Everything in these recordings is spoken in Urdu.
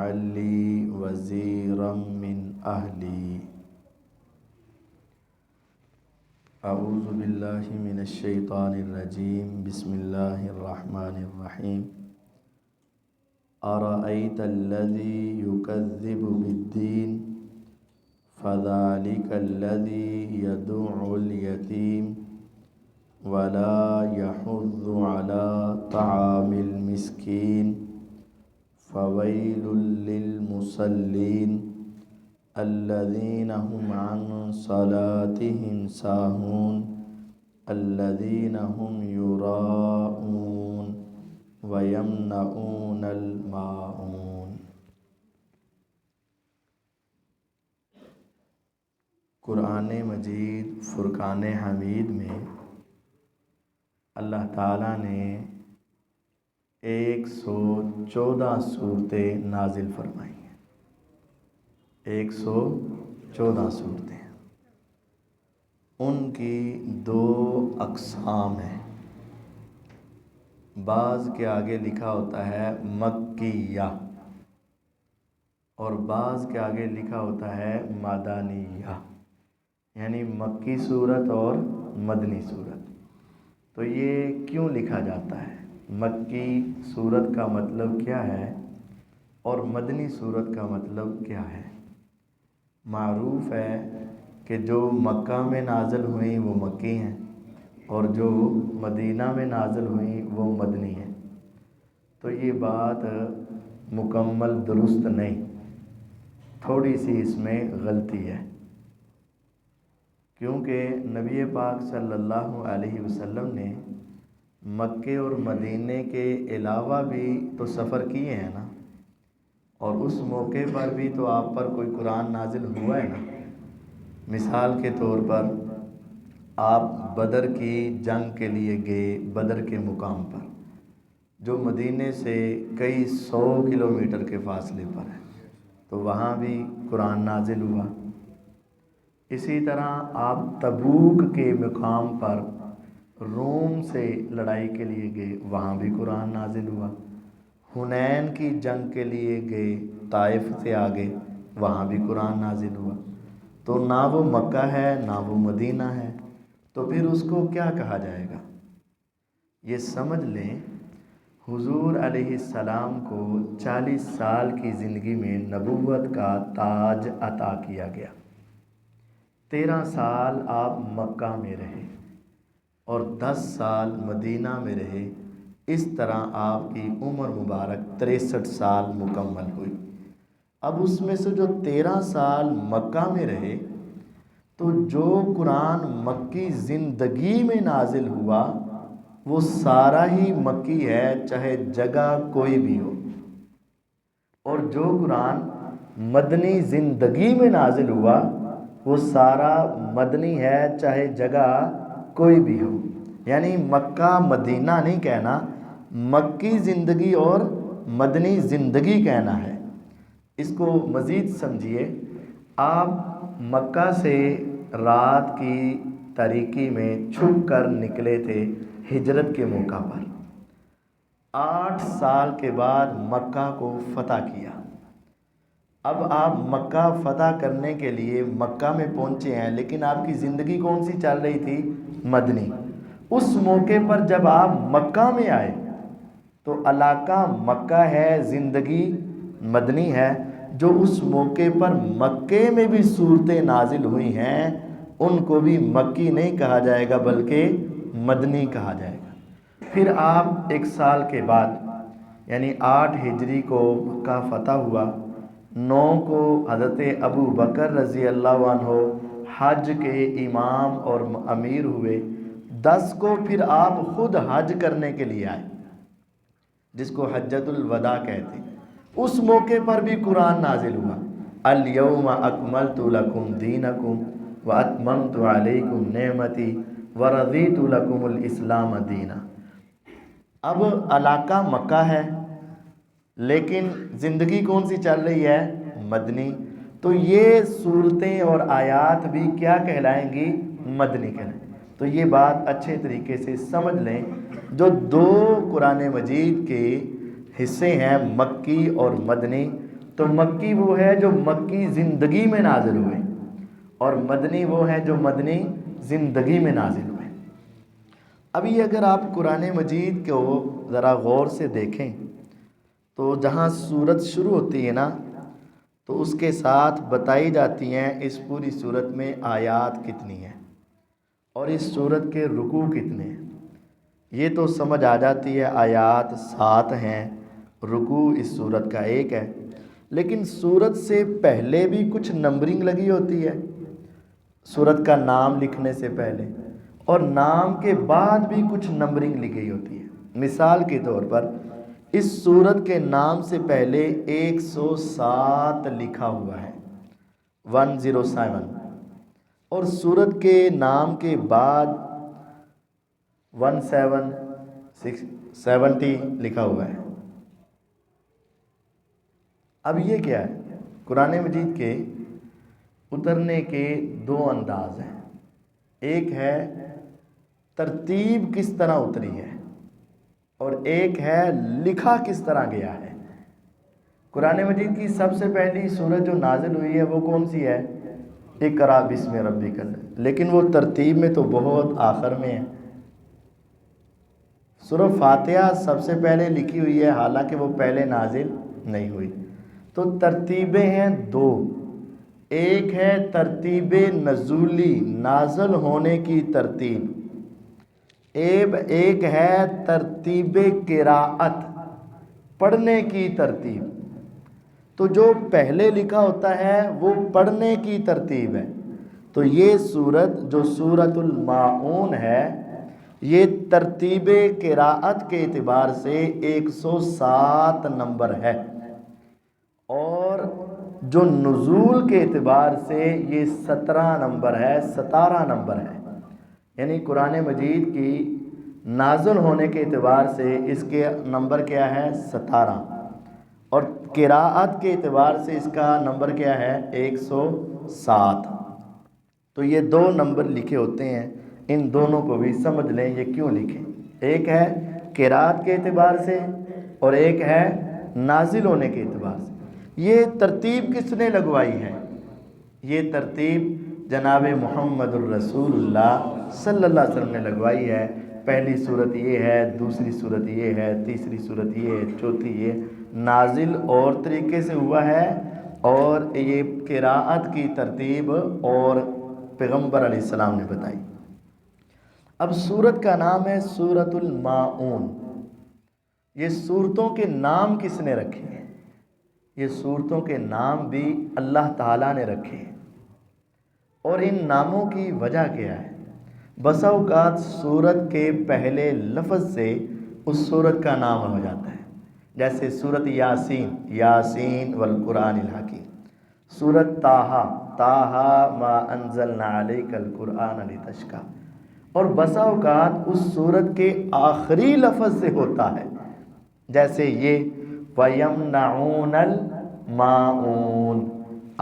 واجعل لي وزيرا من أهلي أعوذ بالله من الشيطان الرجيم بسم الله الرحمن الرحيم أرأيت الذي يكذب بالدين فذلك الذي يدع اليتيم ولا يحض على طعام المسكين فويل للمصلين الذين هم عن صلاتهم ساهون الذين هم يراءون ويمنعون الماعون۔ قرآن مجید فرقان حمید میں اللہ تعالیٰ نے 114 صورتیں نازل فرمائی ہیں۔ 114 صورتیں، ان کی 2 اقسام ہیں۔ بعض کے آگے لکھا ہوتا ہے مکیہ اور بعض کے آگے لکھا ہوتا ہے مدنیہ، یعنی مکی صورت اور مدنی صورت۔ تو یہ کیوں لکھا جاتا ہے؟ مکی صورت کا مطلب کیا ہے اور مدنی صورت کا مطلب کیا ہے؟ معروف ہے کہ جو مکہ میں نازل ہوئیں وہ مکی ہیں اور جو مدینہ میں نازل ہوئیں وہ مدنی ہیں۔ تو یہ بات مکمل درست نہیں، تھوڑی سی اس میں غلطی ہے، کیونکہ نبی پاک صلی اللہ علیہ وسلم نے مکے اور مدینے کے علاوہ بھی تو سفر کیے ہیں نا، اور اس موقع پر بھی تو آپ پر کوئی قرآن نازل ہوا ہے نا۔ مثال کے طور پر آپ بدر کی جنگ کے لیے گئے، بدر کے مقام پر جو مدینے سے کئی 100 کلومیٹر کے فاصلے پر ہے، تو وہاں بھی قرآن نازل ہوا۔ اسی طرح آپ تبوک کے مقام پر روم سے لڑائی کے لیے گئے، وہاں بھی قرآن نازل ہوا۔ حنین کی جنگ کے لیے گئے، طائف سے آگے، وہاں بھی قرآن نازل ہوا۔ تو نہ وہ مکہ ہے نہ وہ مدینہ ہے، تو پھر اس کو کیا کہا جائے گا؟ یہ سمجھ لیں، حضور علیہ السلام کو 40 سال کی زندگی میں نبوت کا تاج عطا کیا گیا۔ 13 سال آپ مکہ میں رہے اور 10 سال مدینہ میں رہے۔ اس طرح آپ کی عمر مبارک 63 سال مکمل ہوئی۔ اب اس میں سے جو 13 سال مکہ میں رہے، تو جو قرآن مکی زندگی میں نازل ہوا وہ سارا ہی مکی ہے، چاہے جگہ کوئی بھی ہو، اور جو قرآن مدنی زندگی میں نازل ہوا وہ سارا مدنی ہے، چاہے جگہ کوئی بھی ہو۔ یعنی مکہ مدینہ نہیں کہنا، مکی زندگی اور مدنی زندگی کہنا ہے۔ اس کو مزید سمجھیے، آپ مکہ سے رات کی تاریکی میں چھپ کر نکلے تھے ہجرت کے موقع پر۔ 8 سال کے بعد مکہ کو فتح کیا۔ اب آپ مکہ فتح کرنے کے لیے مکہ میں پہنچے ہیں، لیکن آپ کی زندگی کون سی چل رہی تھی؟ مدنی۔ اس موقع پر جب آپ مکہ میں آئے تو علاقہ مکہ ہے، زندگی مدنی ہے۔ جو اس موقع پر مکے میں بھی صورتیں نازل ہوئی ہیں ان کو بھی مکی نہیں کہا جائے گا بلکہ مدنی کہا جائے گا۔ پھر آپ 1 سال کے بعد یعنی 8 ہجری کو مکہ فتح ہوا، 9 کو حضرت ابو بکر رضی اللہ عنہ حج کے امام اور امیر ہوئے، 10 کو پھر آپ خود حج کرنے کے لیے آئے، جس کو حجۃ الوداع کہتے ہیں۔ اس موقع پر بھی قرآن نازل ہوا، الیوم اکملت لکم دینکم واتممت علیکم نعمتی ورضیت لکم الاسلام دینا۔ اب علاقہ مکہ ہے لیکن زندگی کون سی چل رہی ہے؟ مدنی۔ تو یہ صورتیں اور آیات بھی کیا کہلائیں گی؟ مدنی کہلائیں۔ تو یہ بات اچھے طریقے سے سمجھ لیں، جو 2 قرآن مجید کے حصے ہیں مکی اور مدنی، تو مکی وہ ہے جو مکی زندگی میں نازل ہوئے، اور مدنی وہ ہے جو مدنی زندگی میں نازل ہوئے۔ ابھی اگر آپ قرآن مجید کو ذرا غور سے دیکھیں تو جہاں سورت شروع ہوتی ہے نا، تو اس کے ساتھ بتائی جاتی ہیں اس پوری سورت میں آیات کتنی ہیں اور اس سورت کے رکوع کتنے ہیں۔ یہ تو سمجھ آ جاتی ہے آیات 7 ہیں، رکوع اس سورت کا 1 ہے، لیکن سورت سے پہلے بھی کچھ نمبرنگ لگی ہوتی ہے، سورت کا نام لکھنے سے پہلے، اور نام کے بعد بھی کچھ نمبرنگ لکھی ہوتی ہے۔ مثال کے طور پر اس سورت کے نام سے پہلے 107 لکھا ہوا ہے، 107، اور سورت کے نام کے بعد 70 لکھا ہوا ہے۔ اب یہ کیا ہے؟ قرآن مجید کے اترنے کے 2 انداز ہیں، ایک ہے ترتیب کس طرح اتری ہے، اور ایک ہے لکھا کس طرح گیا ہے۔ قرآن مجید کی سب سے پہلی سورت جو نازل ہوئی ہے وہ کون سی ہے؟ اقرا بسم ربک، لیکن وہ ترتیب میں تو بہت آخر میں ہے۔ سورہ فاتحہ سب سے پہلے لکھی ہوئی ہے، حالانکہ وہ پہلے نازل نہیں ہوئی۔ تو ترتیبیں ہیں 2، ایک ہے ترتیب نزولی، نازل ہونے کی ترتیب، ایک ہے ترتیب قراءت، پڑھنے کی ترتیب۔ تو جو پہلے لکھا ہوتا ہے وہ پڑھنے کی ترتیب ہے۔ تو یہ سورت جو سورۃ الماعون ہے، یہ ترتیب قراءت کے اعتبار سے 107 نمبر ہے، اور جو نزول کے اعتبار سے یہ 17 نمبر ہے، 17 نمبر ہے۔ یعنی قرآن مجید کی نازل ہونے کے اعتبار سے اس کے نمبر کیا ہے؟ 17، اور قراءت کے اعتبار سے اس کا نمبر کیا ہے؟ 107۔ تو یہ 2 نمبر لکھے ہوتے ہیں، ان دونوں کو بھی سمجھ لیں یہ کیوں لکھیں، ایک ہے قراءت کے اعتبار سے اور ایک ہے نازل ہونے کے اعتبار سے۔ یہ ترتیب کس نے لگوائی ہے؟ یہ ترتیب جناب محمد الرسول اللہ صلی اللہ علیہ وسلم نے لگوائی ہے۔ پہلی صورت یہ ہے، دوسری صورت یہ ہے، تیسری صورت یہ ہے، چوتھی یہ، نازل اور طریقے سے ہوا ہے، اور یہ قراءت کی ترتیب اور پیغمبر علیہ السلام نے بتائی۔ اب سورت کا نام ہے سورۃ الماعون۔ یہ صورتوں کے نام کس نے رکھے ہیں؟ یہ صورتوں کے نام بھی اللہ تعالیٰ نے رکھے ہیں، اور ان ناموں کی وجہ کیا ہے؟ بسا اوقات سورت کے پہلے لفظ سے اس سورت کا نام ہو جاتا ہے، جیسے سورت یاسین، یاسین والقرآن الحکیم، سورت طٰہٰ، طٰہٰ ما انزلنا علیک القرآن لتشقیٰ، اور بسا اوقات اس سورت کے آخری لفظ سے ہوتا ہے، جیسے یہ وَيَمْنَعُونَ الْمَاعُونَ،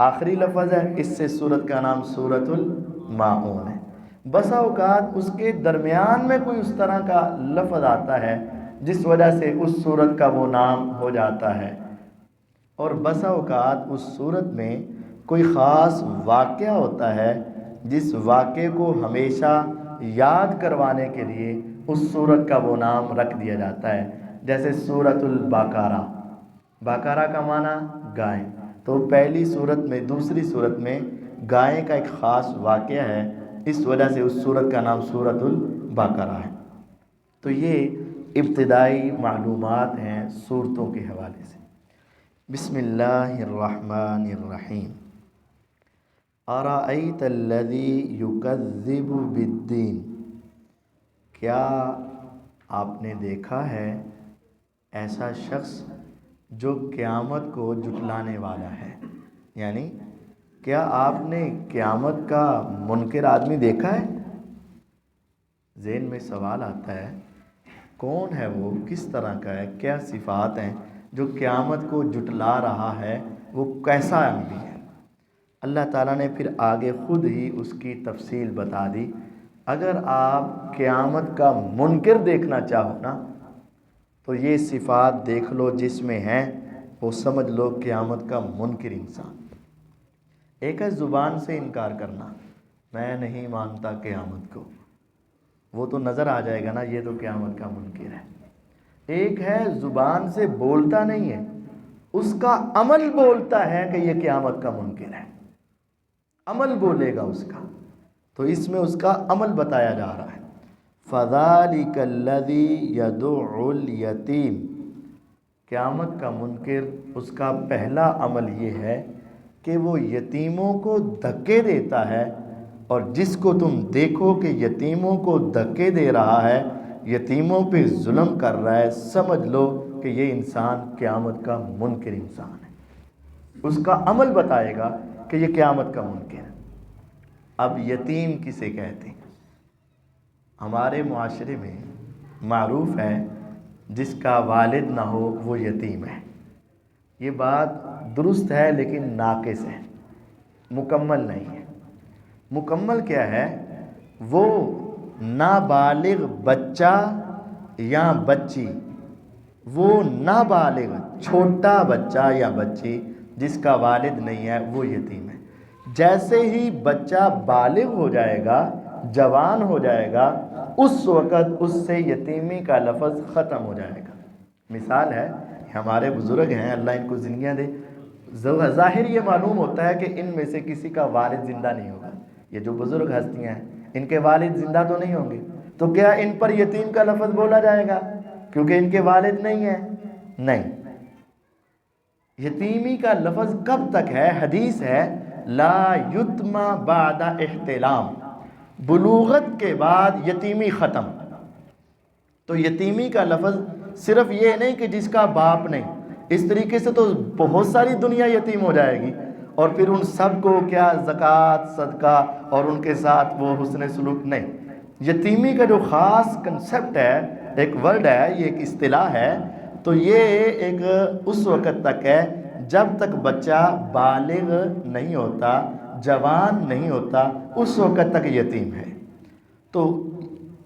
آخری لفظ ہے، اس سے سورت کا نام سورۃ الماعون ہے۔ بسا اوقات اس کے درمیان میں کوئی اس طرح کا لفظ آتا ہے جس وجہ سے اس سورت کا وہ نام ہو جاتا ہے، اور بسا اوقات اس سورت میں کوئی خاص واقعہ ہوتا ہے جس واقعے کو ہمیشہ یاد کروانے کے لیے اس سورت کا وہ نام رکھ دیا جاتا ہے، جیسے سورۃ البقرہ، بقرہ کا معنی گائے، تو پہلی صورت میں، دوسری صورت میں گائے کا ایک خاص واقعہ ہے، اس وجہ سے اس صورت کا نام سورۃ البقرہ ہے۔ تو یہ ابتدائی معلومات ہیں صورتوں کے حوالے سے۔ بسم اللہ الرحمن الرحیم۔ ارأیت الذی یکذب بالدین، کیا آپ نے دیکھا ہے ایسا شخص جو قیامت کو جھٹلانے والا ہے؟ یعنی کیا آپ نے قیامت کا منکر آدمی دیکھا ہے؟ ذہن میں سوال آتا ہے، کون ہے وہ، کس طرح کا ہے، کیا صفات ہیں جو قیامت کو جھٹلا رہا ہے، وہ کیسا آدمی ہے؟ اللہ تعالیٰ نے پھر آگے خود ہی اس کی تفصیل بتا دی۔ اگر آپ قیامت کا منکر دیکھنا چاہو نا، تو یہ صفات دیکھ لو جس میں ہیں، وہ سمجھ لو قیامت کا منکر انسان۔ ایک ہے زبان سے انکار کرنا، میں نہیں مانتا قیامت کو، وہ تو نظر آ جائے گا نا یہ تو قیامت کا منکر ہے۔ ایک ہے زبان سے بولتا نہیں ہے، اس کا عمل بولتا ہے کہ یہ قیامت کا منکر ہے، عمل بولے گا اس کا، تو اس میں اس کا عمل بتایا جا رہا ہے۔ فَذَلِكَ الَّذِي يَدُعُّ الْيَتِيمَ، قیامت کا منکر اس کا پہلا عمل یہ ہے کہ وہ یتیموں کو دھکے دیتا ہے، اور جس کو تم دیکھو کہ یتیموں کو دھکے دے رہا ہے، یتیموں پہ ظلم کر رہا ہے، سمجھ لو کہ یہ انسان قیامت کا منکر انسان ہے۔ اس کا عمل بتائے گا کہ یہ قیامت کا منکر ہے۔ اب یتیم کسے کہتے ہیں؟ ہمارے معاشرے میں معروف ہے جس کا والد نہ ہو وہ یتیم ہے۔ یہ بات درست ہے لیکن ناقص ہے، مکمل نہیں ہے۔ مکمل کیا ہے؟ وہ نابالغ بچہ یا بچی، وہ نابالغ چھوٹا بچہ یا بچی جس کا والد نہیں ہے وہ یتیم ہے۔ جیسے ہی بچہ بالغ ہو جائے گا، جوان ہو جائے گا، اس وقت اس سے یتیمی کا لفظ ختم ہو جائے گا۔ مثال ہے، ہمارے بزرگ ہیں، اللہ ان کو زندگیاں دے، ظاہر یہ معلوم ہوتا ہے کہ ان میں سے کسی کا والد زندہ نہیں ہوگا۔ یہ جو بزرگ ہستیاں ہیں ان کے والد زندہ تو نہیں ہوں گے، تو کیا ان پر یتیم کا لفظ بولا جائے گا کیونکہ ان کے والد نہیں ہیں؟ نہیں۔ یتیمی کا لفظ کب تک ہے؟ حدیث ہے لا یتما بعد احتلام، بلوغت کے بعد یتیمی ختم۔ تو یتیمی کا لفظ صرف یہ نہیں کہ جس کا باپ نہیں، اس طریقے سے تو بہت ساری دنیا یتیم ہو جائے گی، اور پھر ان سب کو کیا زکوٰۃ صدقہ اور ان کے ساتھ وہ حسن سلوک نہیں۔ یتیمی کا جو خاص کنسپٹ ہے، ایک ورڈ ہے، یہ ایک اصطلاح ہے، تو یہ ایک اس وقت تک ہے جب تک بچہ بالغ نہیں ہوتا، جوان نہیں ہوتا، اس وقت تک یتیم ہے۔ تو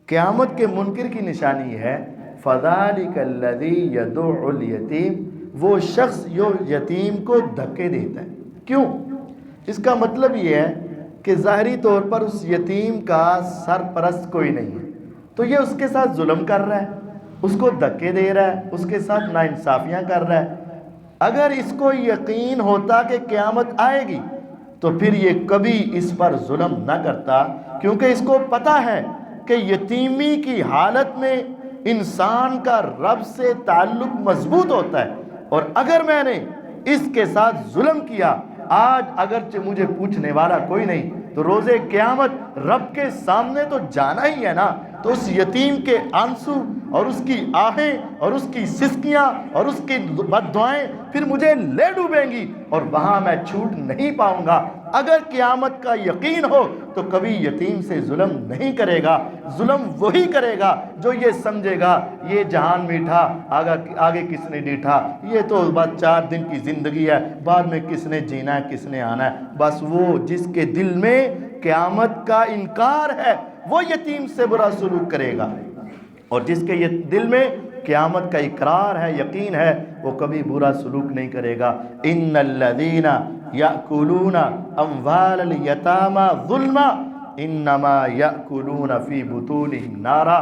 قیامت کے منکر کی نشانی ہے فَذَلِكَ الَّذِي يَدُعُّ الْيَتِيمَ، وہ شخص جو یتیم کو دھکے دیتا ہے۔ کیوں؟ اس کا مطلب یہ ہے کہ ظاہری طور پر اس یتیم کا سرپرست کوئی نہیں ہے، تو یہ اس کے ساتھ ظلم کر رہا ہے، اس کو دھکے دے رہا ہے، اس کے ساتھ ناانصافیاں کر رہا ہے۔ اگر اس کو یقین ہوتا کہ قیامت آئے گی تو پھر یہ کبھی اس پر ظلم نہ کرتا، کیونکہ اس کو پتہ ہے کہ یتیمی کی حالت میں انسان کا رب سے تعلق مضبوط ہوتا ہے، اور اگر میں نے اس کے ساتھ ظلم کیا، آج اگرچہ مجھے پوچھنے والا کوئی نہیں، تو روز قیامت رب کے سامنے تو جانا ہی ہے نا، تو اس یتیم کے آنسو اور اس کی آہیں اور اس کی سسکیاں اور اس کی بد دعائیں پھر مجھے لے ڈوبیں گی، اور وہاں میں چھوٹ نہیں پاؤں گا۔ اگر قیامت کا یقین ہو تو کبھی یتیم سے ظلم نہیں کرے گا۔ ظلم وہی کرے گا جو یہ سمجھے گا یہ جہان میٹھا، آگے کس نے ڈیٹھا، یہ تو بس 4 دن کی زندگی ہے، بعد میں کس نے جینا ہے، کس نے آنا ہے۔ بس وہ جس کے دل میں قیامت کا انکار ہے وہ یتیم سے برا سلوک کرے گا، اور جس کے یہ دل میں قیامت کا اقرار ہے، یقین ہے، وہ کبھی برا سلوک نہیں کرے گا۔ ان الذین یأکلون اموال الیتامی ظلما انما یأکلون فی بطونہم نارا،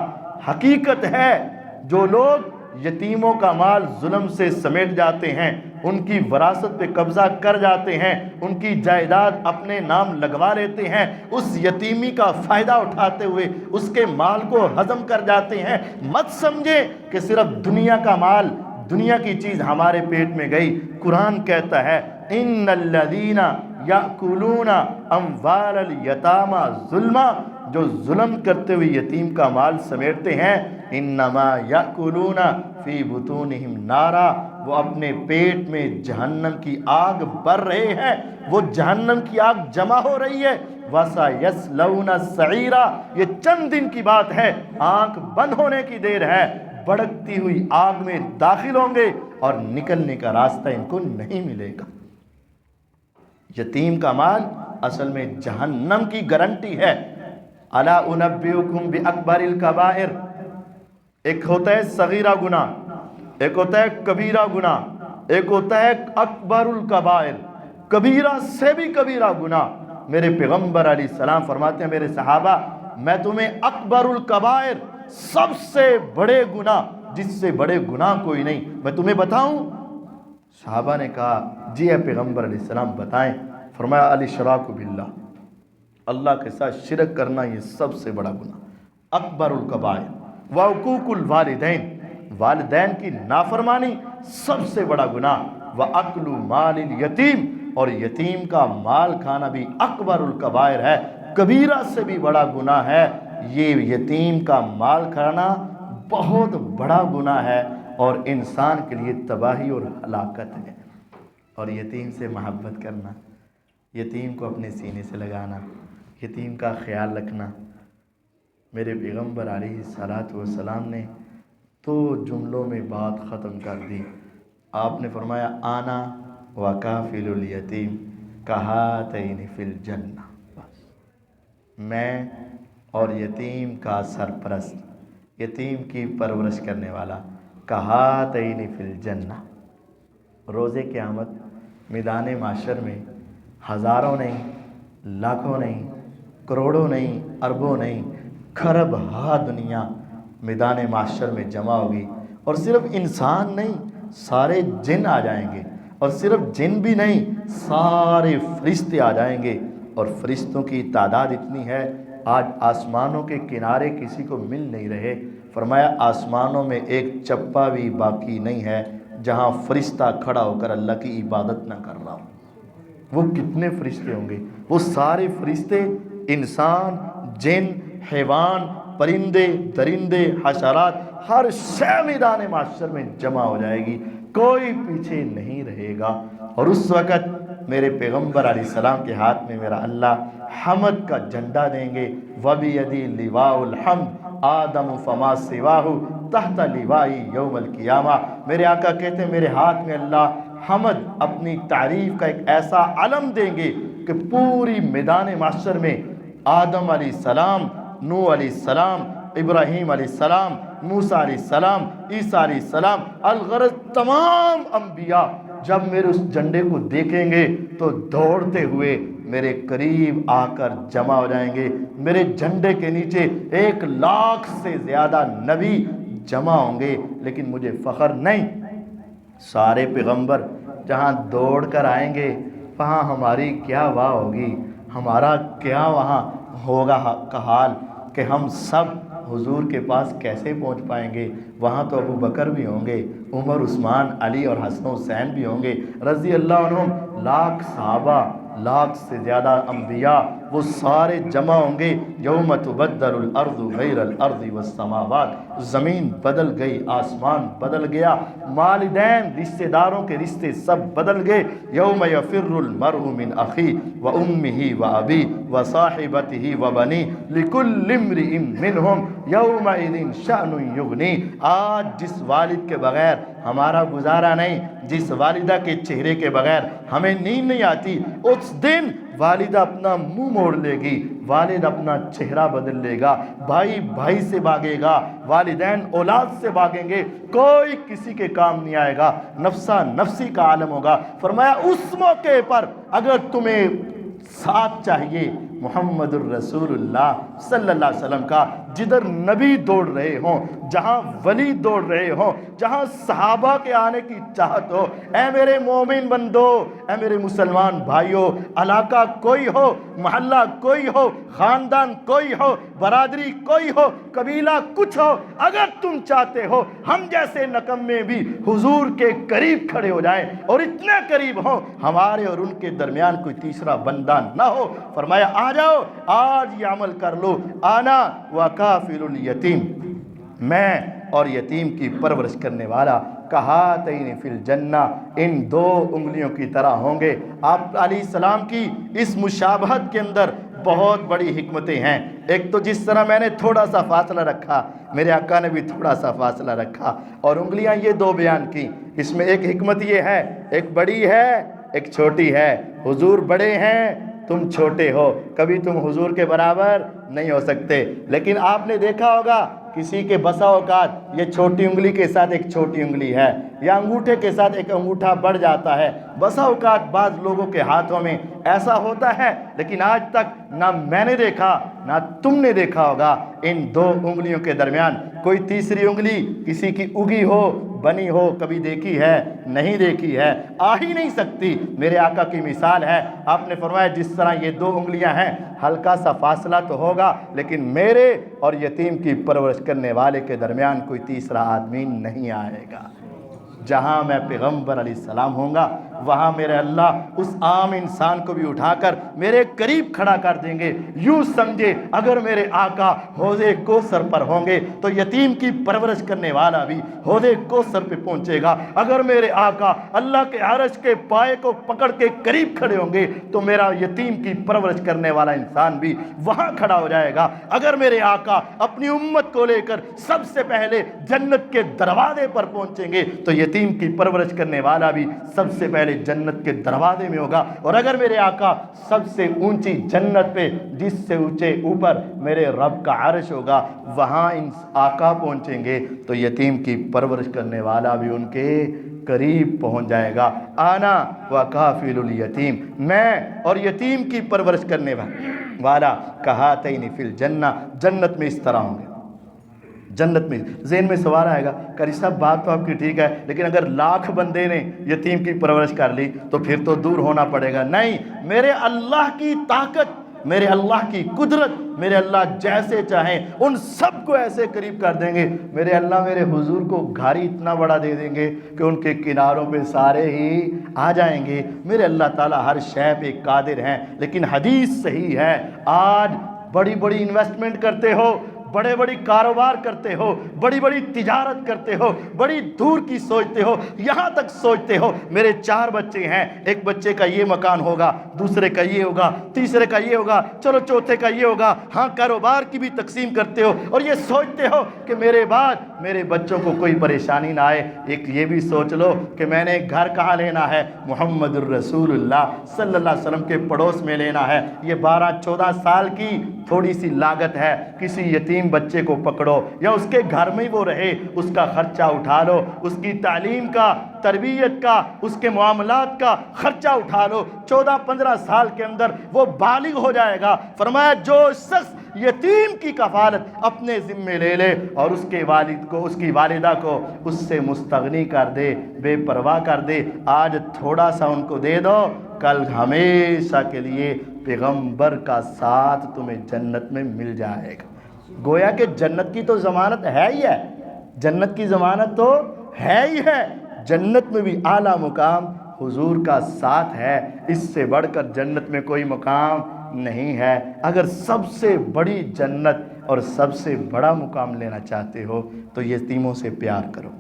حقیقت ہے جو لوگ یتیموں کا مال ظلم سے سمیٹ جاتے ہیں، ان کی وراثت پہ قبضہ کر جاتے ہیں، ان کی جائیداد اپنے نام لگوا لیتے ہیں، اس یتیمی کا فائدہ اٹھاتے ہوئے اس کے مال کو ہضم کر جاتے ہیں، مت سمجھے کہ صرف دنیا کا مال، دنیا کی چیز ہمارے پیٹ میں گئی۔ قرآن کہتا ہے ان الذین یأکلون اموال الیتامی ظلما، جو ظلم کرتے ہوئے یتیم کا مال سمیٹتے ہیں، انما یأکلون فی بطونہم نارا، وہ اپنے پیٹ میں جہنم کی آگ بھر رہے ہیں، وہ جہنم کی آگ جمع ہو رہی ہے۔ وَسَيَصْلَوْنَ سَعِيرًا، یہ چند دن کی بات ہے، آنکھ بند ہونے کی دیر ہے، بھڑکتی ہوئی آگ میں داخل ہوں گے اور نکلنے کا راستہ ان کو نہیں ملے گا۔ یتیم کا مال اصل میں جہنم کی گارنٹی ہے۔ الا انبئکم باکبر الکبائر، ایک ہوتا ہے صغیرہ گناہ، ایک ہوتا ہے کبیرہ گناہ، ایک ہوتا ہے اکبر الکبائر، کبیرہ سے بھی کبیرہ گناہ۔ میرے پیغمبر علیہ السلام فرماتے ہیں میرے صحابہ میں تمہیں اکبر الکبائر، سب سے بڑے گناہ، جس سے بڑے گناہ کوئی نہیں، میں تمہیں بتاؤں؟ صحابہ نے کہا جی اے پیغمبر علیہ السلام بتائیں۔ فرمایا الاشراک باللہ، اللہ کے ساتھ شرک کرنا یہ سب سے بڑا گناہ، اکبر الکبائر۔ وعقوق الوالدین، والدین کی نافرمانی سب سے بڑا گناہ۔ وَأَكْلُ مَالِ الْيَتِيمِ، اور یتیم کا مال کھانا بھی اکبر الکبائر ہے، کبیرہ سے بھی بڑا گناہ ہے۔ یہ یتیم کا مال کھانا بہت بڑا گناہ ہے اور انسان کے لیے تباہی اور ہلاکت ہے۔ اور یتیم سے محبت کرنا، یتیم کو اپنے سینے سے لگانا، یتیم کا خیال رکھنا۔ میرے پیغمبر علیہ الصلاۃ والسلام نے تو جملوں میں بات ختم کر دی۔ آپ نے فرمایا آنا وکافل الیتیم کہاتین فی الجنہ، بس میں اور یتیم کا سرپرست، یتیم کی پرورش کرنے والا، کہاتین فی الجنہ۔ روز قیامت میدان معاشر میں ہزاروں نہیں، لاکھوں نہیں، کروڑوں نہیں، اربوں نہیں، کھرب ہا دنیا میدان معاشر میں جمع ہوگی، اور صرف انسان نہیں سارے جن آ جائیں گے، اور صرف جن بھی نہیں سارے فرشتے آ جائیں گے، اور فرشتوں کی تعداد اتنی ہے آج آسمانوں کے کنارے کسی کو مل نہیں رہے۔ فرمایا آسمانوں میں ایک چپا بھی باقی نہیں ہے جہاں فرشتہ کھڑا ہو کر اللہ کی عبادت نہ کر رہا ہو۔ وہ کتنے فرشتے ہوں گے؟ وہ سارے فرشتے، انسان، جن، حیوان، پرندے، درندے، حشرات، ہر شے میدان معاشر میں جمع ہو جائے گی، کوئی پیچھے نہیں رہے گا۔ اور اس وقت میرے پیغمبر علیہ السلام کے ہاتھ میں میرا اللہ حمد کا جھنڈا دیں گے، وَبِيَدِي لِوَاءُ الْحَمْدِ آدم فما سواہ تحت لوائی یوم القیامہ۔ میرے آقا کہتے ہیں میرے ہاتھ میں اللہ حمد، اپنی تعریف کا ایک ایسا علم دیں گے کہ پوری میدان معاشر میں آدم علیہ السلام، نوح علیہ السلام، ابراہیم علیہ السلام، موسیٰ علیہ السلام، عیسیٰ علیہ السلام، الغرض تمام انبیاء جب میرے اس جھنڈے کو دیکھیں گے تو دوڑتے ہوئے میرے قریب آ کر جمع ہو جائیں گے۔ میرے جھنڈے کے نیچے 1,00,000 سے زیادہ نبی جمع ہوں گے، لیکن مجھے فخر نہیں، سارے پیغمبر جہاں دوڑ کر آئیں گے وہاں ہماری کیا واہ ہوگی، ہمارا کیا وہاں ہوگا کا حال کہ ہم سب حضور کے پاس کیسے پہنچ پائیں گے۔ وہاں تو ابو بکر بھی ہوں گے، عمر، عثمان، علی اور حسن حسین بھی ہوں گے رضی اللہ عنہم، لاکھ صحابہ، لاکھ سے زیادہ انبیاء، وہ سارے جمع ہوں گے۔ یوم تبدل الارض غیر الارض والسماوات، زمین بدل گئی، آسمان بدل گیا، والدین، رشتہ داروں کے رشتے سب بدل گئے۔ یوم یفر المرء من اخیہ وامہ وابیہ وصاحبتہ وبنیہ لکل امرئ منہم یومئذ شأن یغنیہ۔ آج جس والد کے بغیر ہمارا گزارا نہیں، جس والدہ کے چہرے کے بغیر ہمیں نیند نہیں آتی، اس دن والدہ اپنا منہ موڑ لے گی، والد اپنا چہرہ بدل لے گا، بھائی بھائی سے بھاگے گا، والدین اولاد سے بھاگیں گے، کوئی کسی کے کام نہیں آئے گا، نفسا نفسی کا عالم ہوگا۔ فرمایا اس موقع پر اگر تمہیں ساتھ چاہیے محمد الرسول اللہ صلی اللہ علیہ وسلم کا، جدھر نبی دوڑ رہے ہوں، جہاں ولی دوڑ رہے ہوں، جہاں صحابہ کے آنے کی چاہت ہو، اے میرے مومن بندو، اے میرے مسلمان بھائیو، علاقہ کوئی ہو، محلہ کوئی ہو، خاندان کوئی ہو، برادری کوئی ہو، قبیلہ کچھ ہو، اگر تم چاہتے ہو ہم جیسے نکمے بھی حضور کے قریب کھڑے ہو جائیں اور اتنے قریب ہوں ہمارے اور ان کے درمیان کوئی تیسرا بندہ نہ ہو، فرمایا آ جاؤ آج یہ عمل کر لو، آنا وکافل الیتیم، میں اور یتیم کی پرورش کرنے والا، کہاتین فی الجنہ، ان 2 انگلیوں کی طرح ہوں گے۔ آپ علیہ السلام کی اس مشابہت کے اندر بہت بڑی حکمتیں ہیں۔ ایک تو جس طرح میں نے تھوڑا سا فاصلہ رکھا، میرے آقا نے بھی تھوڑا سا فاصلہ رکھا، اور انگلیاں یہ 2 بیان کی۔ اس میں ایک حکمت یہ ہے، ایک بڑی ہے ایک چھوٹی ہے، حضور بڑے ہیں تم چھوٹے ہو، کبھی تم حضور کے برابر نہیں ہو سکتے۔ لیکن آپ نے دیکھا ہوگا کسی کے بسا اوقات یہ چھوٹی انگلی کے ساتھ ایک چھوٹی انگلی ہے یا انگوٹھے کے ساتھ ایک انگوٹھا بڑھ جاتا ہے، بسا اوقات بعض لوگوں کے ہاتھوں میں ایسا ہوتا ہے، لیکن آج تک نہ میں نے دیکھا نہ تم نے دیکھا ہوگا ان دو انگلیوں کے درمیان کوئی تیسری انگلی کسی کی اگی ہو بنی ہو، کبھی دیکھی ہے؟ نہیں دیکھی ہے، آ ہی نہیں سکتی۔ میرے آقا کی مثال ہے، آپ نے فرمایا جس طرح یہ دو انگلیاں ہیں ہلکا سا فاصلہ تو ہوگا، لیکن میرے اور یتیم کی پرورش کرنے والے کے درمیان کوئی تیسرا آدمی نہیں آئے گا۔ جہاں میں پیغمبر علیہ السلام ہوں گا وہاں میرے اللہ اس عام انسان کو بھی اٹھا کر میرے قریب کھڑا کر دیں گے۔ یوں سمجھے اگر میرے آقا حوض کوثر پر ہوں گے تو یتیم کی پرورش کرنے والا بھی حوض کوثر پہ پہنچے گا۔ اگر میرے آقا اللہ کے عرش کے پائے کو پکڑ کے قریب کھڑے ہوں گے تو میرا یتیم کی پرورش کرنے والا انسان بھی وہاں کھڑا ہو جائے گا۔ اگر میرے آقا اپنی امت کو لے کر سب سے پہلے جنت کے دروازے پر پہنچیں گے تو یتیم کی پرورش کرنے والا بھی سب سے پہلے جنت کے دروازے میں ہوگا۔ اور اگر میرے آقا سب سے اونچی جنت پہ جس سے اونچے اوپر میرے رب کا عرش ہوگا وہاں ان آقا پہنچیں گے تو یتیم کی پرورش کرنے والا بھی ان کے قریب پہنچ جائے گا۔ آنا وکافل الیتیم، میں اور یتیم کی پرورش کرنے والا کہاتین فی الجنہ، جنت میں اس طرح ہوں گے۔ جنت میں ذہن میں سوال آئے گا قاری صاحب بات تو آپ کی ٹھیک ہے، لیکن اگر لاکھ بندے نے یتیم کی پرورش کر لی تو پھر تو دور ہونا پڑے گا۔ نہیں، میرے اللہ کی طاقت، میرے اللہ کی قدرت، میرے اللہ جیسے چاہیں ان سب کو ایسے قریب کر دیں گے۔ میرے اللہ میرے حضور کو گھاری اتنا بڑا دے دیں گے کہ ان کے کناروں پہ سارے ہی آ جائیں گے۔ میرے اللہ تعالیٰ ہر شے پہ قادر ہیں۔ لیکن حدیث صحیح ہے، آج بڑی بڑی انویسٹمنٹ کرتے ہو، بڑے بڑی کاروبار کرتے ہو، بڑی بڑی تجارت کرتے ہو، بڑی دور کی سوچتے ہو، یہاں تک سوچتے ہو میرے 4 بچے ہیں، ایک بچے کا یہ مکان ہوگا، دوسرے کا یہ ہوگا، تیسرے کا یہ ہوگا، چلو چوتھے کا یہ ہوگا۔ ہاں، کاروبار کی بھی تقسیم کرتے ہو اور یہ سوچتے ہو کہ میرے بعد میرے بچوں کو کوئی پریشانی نہ آئے۔ ایک یہ بھی سوچ لو کہ میں نے گھر کہاں لینا ہے؟ محمد الرسول اللہ صلی اللہ علیہ وسلم کے پڑوس میں لینا ہے۔ یہ 12-14 سال کی تھوڑی سی لاگت ہے، کسی یتیم بچے کو پکڑو یا اس کے گھر میں وہ رہے، اس کا خرچہ اٹھا لو، اس کی تعلیم کا، تربیت کا، اس کے معاملات کا خرچہ اٹھا لو۔ 14-15 سال کے اندر وہ بالغ ہو جائے گا۔ فرمایا جو شخص یتیم کی کفالت اپنے ذمے لے لے اور اس کے والد کو، اس کی والدہ کو اس سے مستغنی کر دے، بے پرواہ کر دے، آج تھوڑا سا ان کو دے دو، کل ہمیشہ کے لیے پیغمبر کا ساتھ تمہیں جنت میں مل جائے گا۔ گویا کہ جنت کی تو ضمانت ہے ہی ہے، جنت کی ضمانت تو ہے ہی ہے۔ جنت میں بھی اعلیٰ مقام حضور کا ساتھ ہے، اس سے بڑھ کر جنت میں کوئی مقام نہیں ہے۔ اگر سب سے بڑی جنت اور سب سے بڑا مقام لینا چاہتے ہو تو یتیموں سے پیار کرو،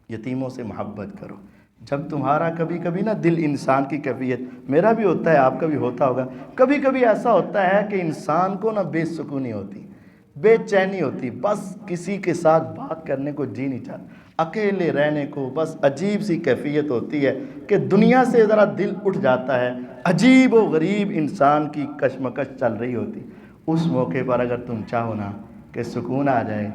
یتیموں سے محبت کرو۔ جب تمہارا کبھی کبھی نا دل انسان کی کیفیت، میرا بھی ہوتا ہے، آپ کا بھی ہوتا ہوگا، کبھی کبھی ایسا ہوتا ہے کہ انسان کو نا بے سکونی ہوتی، بے چینی ہوتی، بس کسی کے ساتھ بات کرنے کو جی نہیں چاہتا، اکیلے رہنے کو بس عجیب سی کیفیت ہوتی ہے کہ دنیا سے ذرا دل اٹھ جاتا ہے، عجیب و غریب انسان کی کشمکش چل رہی ہوتی۔ اس موقع پر اگر تم چاہو نا کہ سکون آ جائے،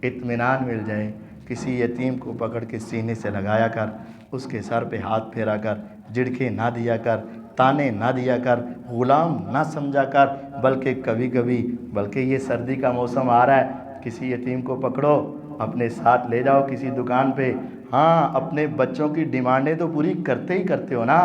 اطمینان مل جائے، کسی یتیم کو پکڑ کے سینے سے لگایا کر، اس کے سر پہ ہاتھ پھیرا کر، جھڑکے نہ دیا کر، تانے نہ دیا کر، غلام نہ سمجھا کر، بلکہ کبھی کبھی، بلکہ یہ سردی کا موسم آ رہا ہے، کسی یتیم کو پکڑو، اپنے ساتھ لے جاؤ کسی دکان پہ۔ ہاں، اپنے بچوں کی ڈیمانڈیں تو پوری کرتے ہی کرتے ہو نا،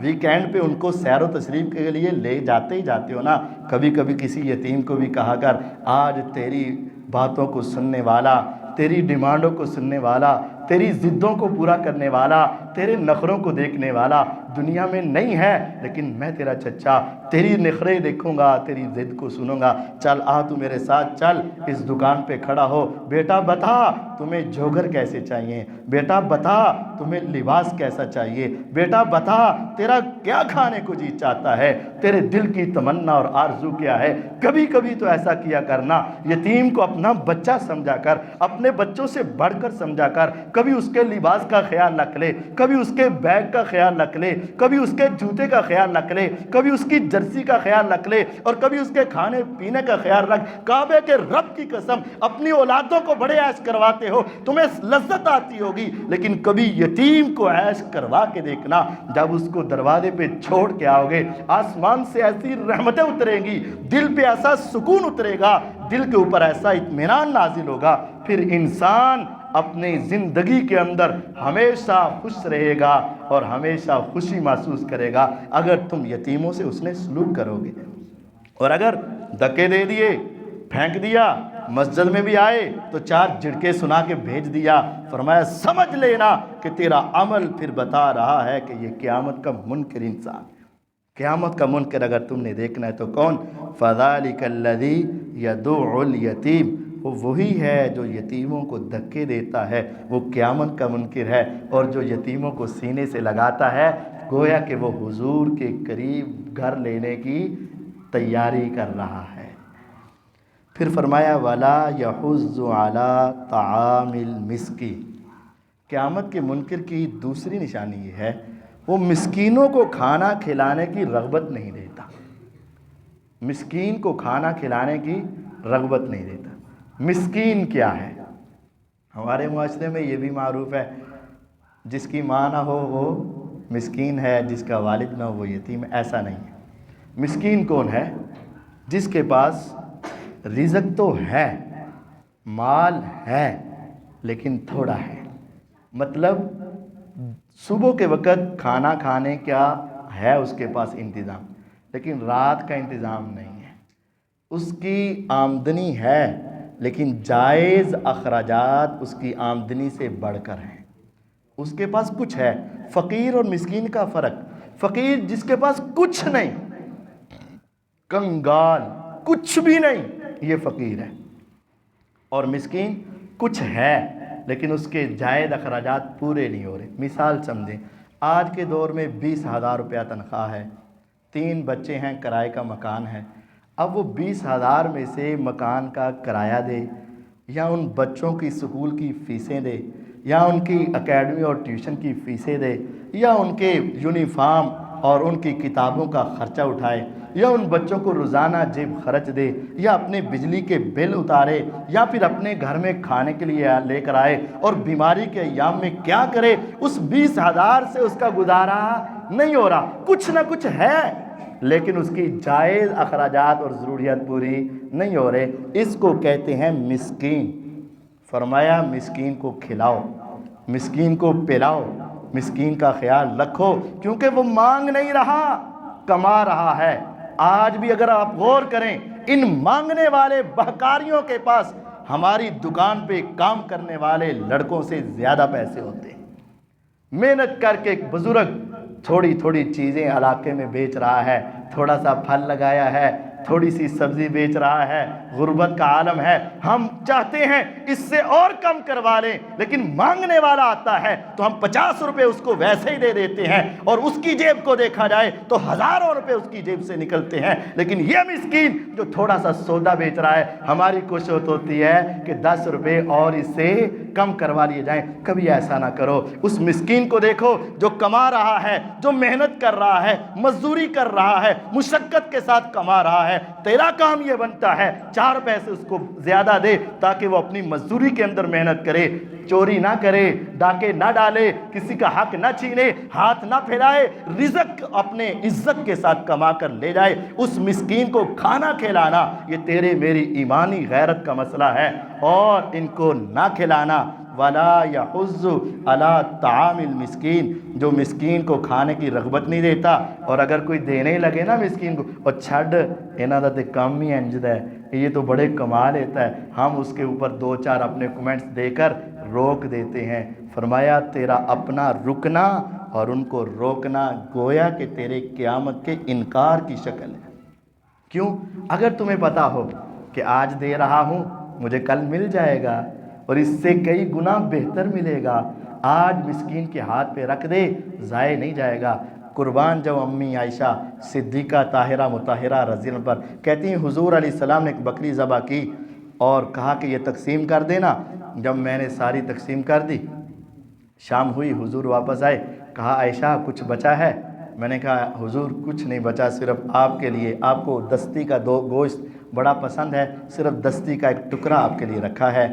ویکینڈ پہ ان کو سیر و تشریف کے لیے لے جاتے ہی جاتے ہو نا۔ کبھی کبھی کسی یتیم کو بھی کہا کر آج تیری باتوں کو سننے والا، تیری ڈیمانڈوں کو سننے والا، تیری ضدوں کو پورا کرنے والا، تیرے نخروں کو دیکھنے والا دنیا میں نہیں ہے، لیکن میں تیرا چچا تیری نخرے دیکھوں گا، تیری ضد کو سنوں گا۔ چل آ تو میرے ساتھ چل، اس دکان پہ کھڑا ہو، بیٹا بتا تمہیں جوگر کیسے چاہیے، بیٹا بتا تمہیں لباس کیسا چاہیے، بیٹا بتا تیرا کیا کھانے کو جی چاہتا ہے، تیرے دل کی تمنا اور آرزو کیا ہے۔ کبھی کبھی تو ایسا کیا کرنا، یتیم کو اپنا بچہ سمجھا کر، اپنے بچوں سے بڑھ کر سمجھا کر، کبھی اس کے لباس کا خیال رکھ لے، کبھی اس کے بیگ کا خیال رکھ لے، کبھی اس کے جوتے کا خیال رکھ لے، کبھی اس کی جرسی کا خیال رکھ لے، اور کبھی اس کے کھانے پینے کا خیال رکھ۔ کعبے کے رب کی قسم، اپنی اولادوں کو بڑے عیش کرواتے ہو، تمہیں لذت آتی ہوگی، لیکن کبھی یتیم کو عیش کروا کے دیکھنا۔ جب اس کو دروازے پہ چھوڑ کے آؤ گے، آسمان سے ایسی رحمتیں اتریں گی، دل پہ ایسا سکون اترے گا، دل کے اوپر ایسا اطمینان نازل ہوگا، پھر انسان اپنی زندگی کے اندر ہمیشہ خوش رہے گا اور ہمیشہ خوشی محسوس کرے گا اگر تم یتیموں سے اس نے سلوک کرو گے۔ اور اگر دھکے دے دیے، پھینک دیا، مسجد میں بھی آئے تو 4 جھڑکے سنا کے بھیج دیا، فرمایا سمجھ لینا کہ تیرا عمل پھر بتا رہا ہے کہ یہ قیامت کا منکر انسان۔ قیامت کا منکر اگر تم نے دیکھنا ہے تو کون؟ فَذَلِكَ الَّذِي يَدُعُّ الْيَتِيمَ، وہ وہی ہے جو یتیموں کو دھکے دیتا ہے، وہ قیامت کا منکر ہے۔ اور جو یتیموں کو سینے سے لگاتا ہے، گویا کہ وہ حضور کے قریب گھر لینے کی تیاری کر رہا ہے۔ پھر فرمایا وَلَا يَحُضُّ عَلَىٰ طَعَامِ الْمِسْكِينِ، قیامت کے منکر کی دوسری نشانی یہ ہے، وہ مسکینوں کو کھانا کھلانے کی رغبت نہیں دیتا۔ مسکین کو کھانا کھلانے کی رغبت نہیں دیتا۔ مسکین کیا ہے؟ ہمارے معاشرے میں یہ بھی معروف ہے، جس کی ماں نہ ہو وہ مسکین ہے، جس کا والد نہ ہو وہ یتیم ہے۔ ایسا نہیں ہے۔ مسکین کون ہے؟ جس کے پاس رزق تو ہے، مال ہے، لیکن تھوڑا ہے۔ مطلب صبح کے وقت کھانا کھانے کا ہے اس کے پاس انتظام، لیکن رات کا انتظام نہیں ہے۔ اس کی آمدنی ہے، لیکن جائز اخراجات اس کی آمدنی سے بڑھ کر ہیں۔ اس کے پاس کچھ ہے۔ فقیر اور مسکین کا فرق، فقیر جس کے پاس کچھ نہیں، کنگال، کچھ بھی نہیں، یہ فقیر ہے۔ اور مسکین کچھ ہے لیکن اس کے جائز اخراجات پورے نہیں ہو رہے۔ مثال سمجھیں، آج کے دور میں 20,000 روپیہ تنخواہ ہے، 3 بچے ہیں، کرائے کا مکان ہے۔ اب وہ 20,000 میں سے مکان کا کرایہ دے، یا ان بچوں کی سکول کی فیسیں دے، یا ان کی اکیڈمی اور ٹیوشن کی فیسیں دے، یا ان کے یونیفارم اور ان کی کتابوں کا خرچہ اٹھائے، یا ان بچوں کو روزانہ جیب خرچ دے، یا اپنے بجلی کے بل اتارے، یا پھر اپنے گھر میں کھانے کے لیے لے کر آئے، اور بیماری کے ایام میں کیا کرے، اس 20,000 سے اس کا گزارا نہیں ہو رہا۔ کچھ نہ کچھ ہے لیکن اس کی جائز اخراجات اور ضروریات پوری نہیں ہو رہے۔ اس کو کہتے ہیں مسکین۔ فرمایا مسکین کو کھلاؤ، مسکین کو پلاؤ، مسکین کا خیال رکھو، کیونکہ وہ مانگ نہیں رہا، کما رہا ہے۔ آج بھی اگر آپ غور کریں، ان مانگنے والے بہکاریوں کے پاس ہماری دکان پہ کام کرنے والے لڑکوں سے زیادہ پیسے ہوتے ہیں۔ محنت کر کے ایک بزرگ تھوڑی تھوڑی چیزیں علاقے میں بیچ رہا ہے، تھوڑا سا پھل لگایا ہے، تھوڑی سی سبزی بیچ رہا ہے۔ غربت کا عالم ہے، ہم چاہتے ہیں اس سے اور کم کروا لیں، لیکن مانگنے والا آتا ہے تو ہم 50 روپے اس کو ویسے ہی دے دیتے ہیں، اور اس کی جیب کو دیکھا جائے تو ہزاروں روپے اس کی جیب سے نکلتے ہیں۔ لیکن یہ مسکین جو تھوڑا سا سودا بیچ رہا ہے، ہماری کوشش ہوتی ہے کہ 10 روپے اور اس سے کم کروا لیے جائیں۔ کبھی ایسا نہ کرو۔ اس مسکین کو دیکھو جو کما رہا ہے، جو محنت کر رہا ہے، مزدوری کر رہا ہے، مشقت کے ساتھ کما رہا ہے۔ تیرا کام یہ بنتا ہے 4 پیسے اس کو زیادہ دے تاکہ وہ اپنی مزدوری کے اندر محنت کرے، چوری نہ کرے، ڈاکے نہ ڈالے، کسی کا حق نہ چھینے، ہاتھ نہ پھیلائے، رزق اپنے عزت کے ساتھ کما کر لے جائے۔ اس مسکین کو کھانا کھلانا یہ تیرے میری ایمانی غیرت کا مسئلہ ہے، اور ان کو نہ کھلانا۔ وَلَا يَحُضُّ عَلَىٰ طَعَامِ الْمِسْكِينِ، جو مسکین کو کھانے کی رغبت نہیں دیتا، اور اگر کوئی دینے لگے نا مسکین کو، اور چھڑ انہاں دا تے کام ہی انجد ہے، یہ تو بڑے کما لیتا ہے، ہم اس کے اوپر 2-4 اپنے کومنٹس دے کر روک دیتے ہیں۔ فرمایا تیرا اپنا رکنا اور ان کو روکنا گویا کہ تیرے قیامت کے انکار کی شکل ہے۔ کیوں؟ اگر تمہیں پتا ہو کہ آج دے رہا ہوں مجھے کل مل جائے گا، اور اس سے کئی گنا بہتر ملے گا، آج مسکین کے ہاتھ پہ رکھ دے، ضائع نہیں جائے گا۔ قربان جو امی عائشہ صدیقہ طاہرہ مطہرہ رضی اللہ عنہا کہتی ہیں حضور علیہ السلام نے ایک بکری ذبح کی اور کہا کہ یہ تقسیم کر دینا۔ جب میں نے ساری تقسیم کر دی شام ہوئی، حضور واپس آئے، کہا عائشہ کچھ بچا ہے؟ میں نے کہا حضور کچھ نہیں بچا، صرف آپ کے لیے، آپ کو دستی کا گوشت بڑا پسند ہے، صرف دستی کا ایک ٹکڑا آپ کے لیے رکھا ہے،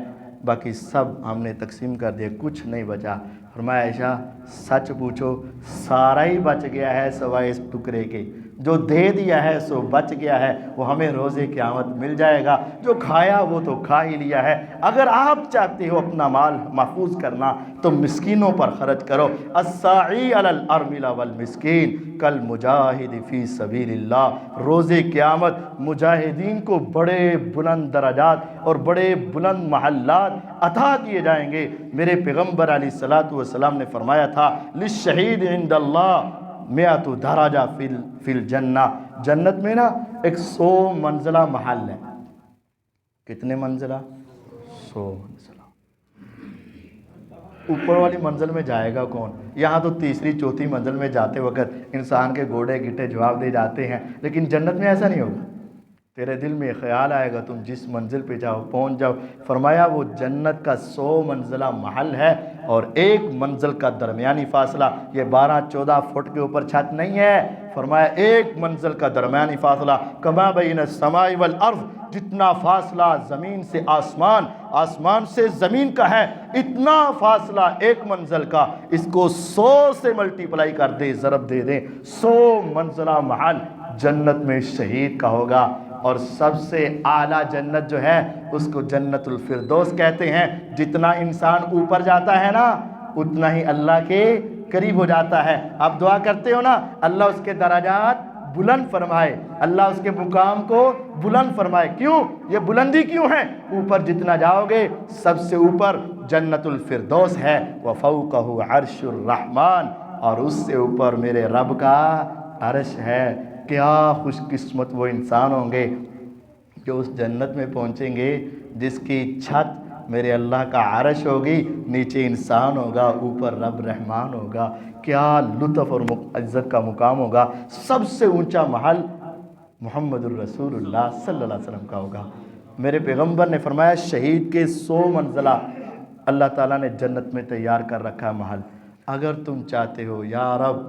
باقی سب ہم نے تقسیم کر دیا، کچھ نہیں بچا۔ فرمایا عائشہ سچ پوچھو سارا ہی بچ گیا ہے سوائے اس ٹکڑے کے، جو دے دیا ہے سو بچ گیا ہے، وہ ہمیں روز قیامت مل جائے گا، جو کھایا وہ تو کھا ہی لیا ہے۔ اگر آپ چاہتے ہو اپنا مال محفوظ کرنا تو مسکینوں پر خرچ کرو، الساعی علی الارملہ والمسکین کالمجاہد فی سبیل اللہ۔ روز قیامت مجاہدین کو بڑے بلند درجات اور بڑے بلند محلات عطا کیے جائیں گے۔ میرے پیغمبر علیہ الصلوۃ والسلام نے فرمایا تھا للشہید عند اللہ 100 درجہ فی الجنہ، جنت میں نا ایک 100 منزلہ محل ہے۔ کتنے منزلہ؟ 100 منزلہ۔ اوپر والی منزل میں جائے گا کون؟ یہاں تو تیسری چوتھی منزل میں جاتے وقت انسان کے گوڑے گٹے جواب دے جاتے ہیں، لیکن جنت میں ایسا نہیں ہوگا۔ تیرے دل میں خیال آئے گا تم جس منزل پہ جاؤ پہنچ جاؤ۔ فرمایا وہ جنت کا 100 منزلہ محل ہے، اور ایک منزل کا درمیانی فاصلہ، یہ 12-14 فٹ کے اوپر چھت نہیں ہے، فرمایا ایک منزل کا درمیانی فاصلہ کما بین السماء والارض، جتنا فاصلہ زمین سے آسمان، آسمان سے زمین کا ہے، اتنا فاصلہ ایک منزل کا، اس کو 100 سے ملٹیپلائی کر دے، ضرب دے دیں، 100 منزلہ محل جنت میں شہید کا ہوگا۔ اور سب سے اعلیٰ جنت جو ہے اس کو جنت الفردوس کہتے ہیں۔ جتنا انسان اوپر جاتا ہے نا اتنا ہی اللہ کے قریب ہو جاتا ہے۔ آپ دعا کرتے ہو نا اللہ اس کے درجات بلند فرمائے، اللہ اس کے مقام کو بلند فرمائے۔ کیوں یہ بلندی کیوں ہے؟ اوپر جتنا جاؤ گے سب سے اوپر جنت الفردوس ہے، وَفَوْقَهُ عَرْشُ الرَّحْمَنِ، اور اس سے اوپر میرے رب کا عرش ہے۔ کیا خوش قسمت وہ انسان ہوں گے جو اس جنت میں پہنچیں گے جس کی چھت میرے اللہ کا عرش ہوگی، نیچے انسان ہوگا، اوپر رب رحمان ہوگا۔ کیا لطف اور عزت کا مقام ہوگا۔ سب سے اونچا محل محمد الرسول اللہ صلی اللہ علیہ وسلم کا ہوگا۔ میرے پیغمبر نے فرمایا شہید کے 100 منزلہ اللہ تعالیٰ نے جنت میں تیار کر رکھا ہے محل۔ اگر تم چاہتے ہو یا رب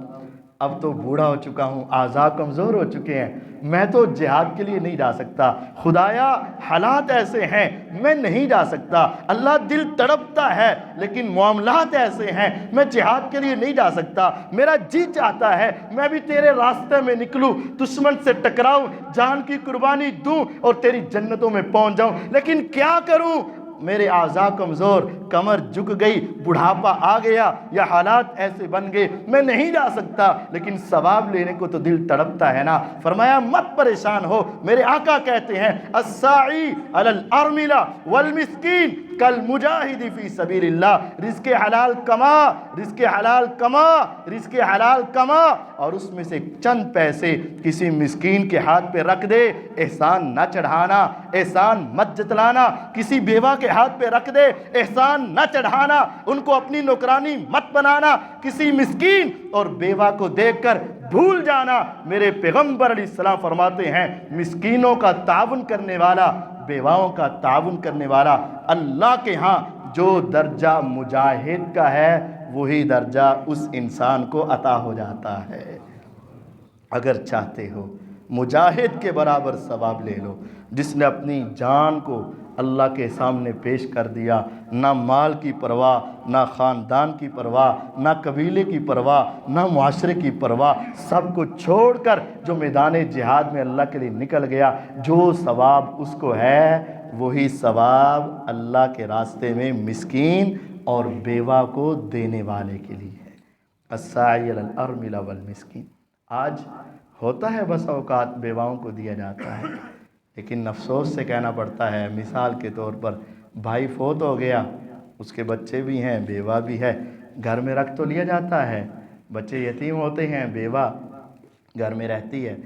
اب تو بوڑھا ہو چکا ہوں، اعضاء کمزور ہو چکے ہیں، میں تو جہاد کے لیے نہیں جا سکتا، خدایا حالات ایسے ہیں میں نہیں جا سکتا، اللہ دل تڑپتا ہے لیکن معاملات ایسے ہیں میں جہاد کے لیے نہیں جا سکتا، میرا جی چاہتا ہے میں بھی تیرے راستے میں نکلوں، دشمن سے ٹکراؤں، جان کی قربانی دوں اور تیری جنتوں میں پہنچ جاؤں، لیکن کیا کروں؟ میرے اعضاء کمزور، کمر جھک گئی، بڑھاپا آ گیا، یا حالات ایسے بن گئے میں نہیں جا سکتا، لیکن ثواب لینے کو تو دل تڑپتا ہے نا۔ فرمایا مت پریشان ہو، میرے آقا کہتے ہیں الساعی علی الارملہ والمسکین کالمجاہد فی سبیل اللہ، رزق حلال کما، رزق حلال کما، رزق حلال کما، اور اس میں سے چند پیسے کسی مسکین کے ہاتھ پہ رکھ دے، احسان نہ چڑھانا، احسان مت جتلانا، کسی بیوہ کے ہاتھ پہ رکھ دے، احسان نہ چڑھانا، ان کو اپنی نوکرانی مت بنانا، کسی مسکین اور بیوہ کو دیکھ کر بھول جانا۔ میرے پیغمبر علیہ السلام فرماتے ہیں مسکینوں کا تعاون کرنے والا، بیواؤں کا تعاون کرنے والا، اللہ کے ہاں جو درجہ مجاہد کا ہے وہی درجہ اس انسان کو عطا ہو جاتا ہے۔ اگر چاہتے ہو مجاہد کے برابر ثواب لے لو، جس نے اپنی جان کو اللہ کے سامنے پیش کر دیا، نہ مال کی پرواہ، نہ خاندان کی پرواہ، نہ قبیلے کی پرواہ، نہ معاشرے کی پرواہ، سب کو چھوڑ کر جو میدان جہاد میں اللہ کے لیے نکل گیا، جو ثواب اس کو ہے وہی ثواب اللہ کے راستے میں مسکین اور بیوہ کو دینے والے کے لیے ہے۔ الساعی علی الارملہ والمسکین، آج ہوتا ہے بس اوقات بیواؤں کو دیا جاتا ہے، لیکن افسوس سے کہنا پڑتا ہے، مثال کے طور پر بھائی فوت ہو گیا، اس کے بچے بھی ہیں، بیوہ بھی ہے، گھر میں رکھ تو لیا جاتا ہے، بچے یتیم ہوتے ہیں، بیوہ گھر میں رہتی ہے،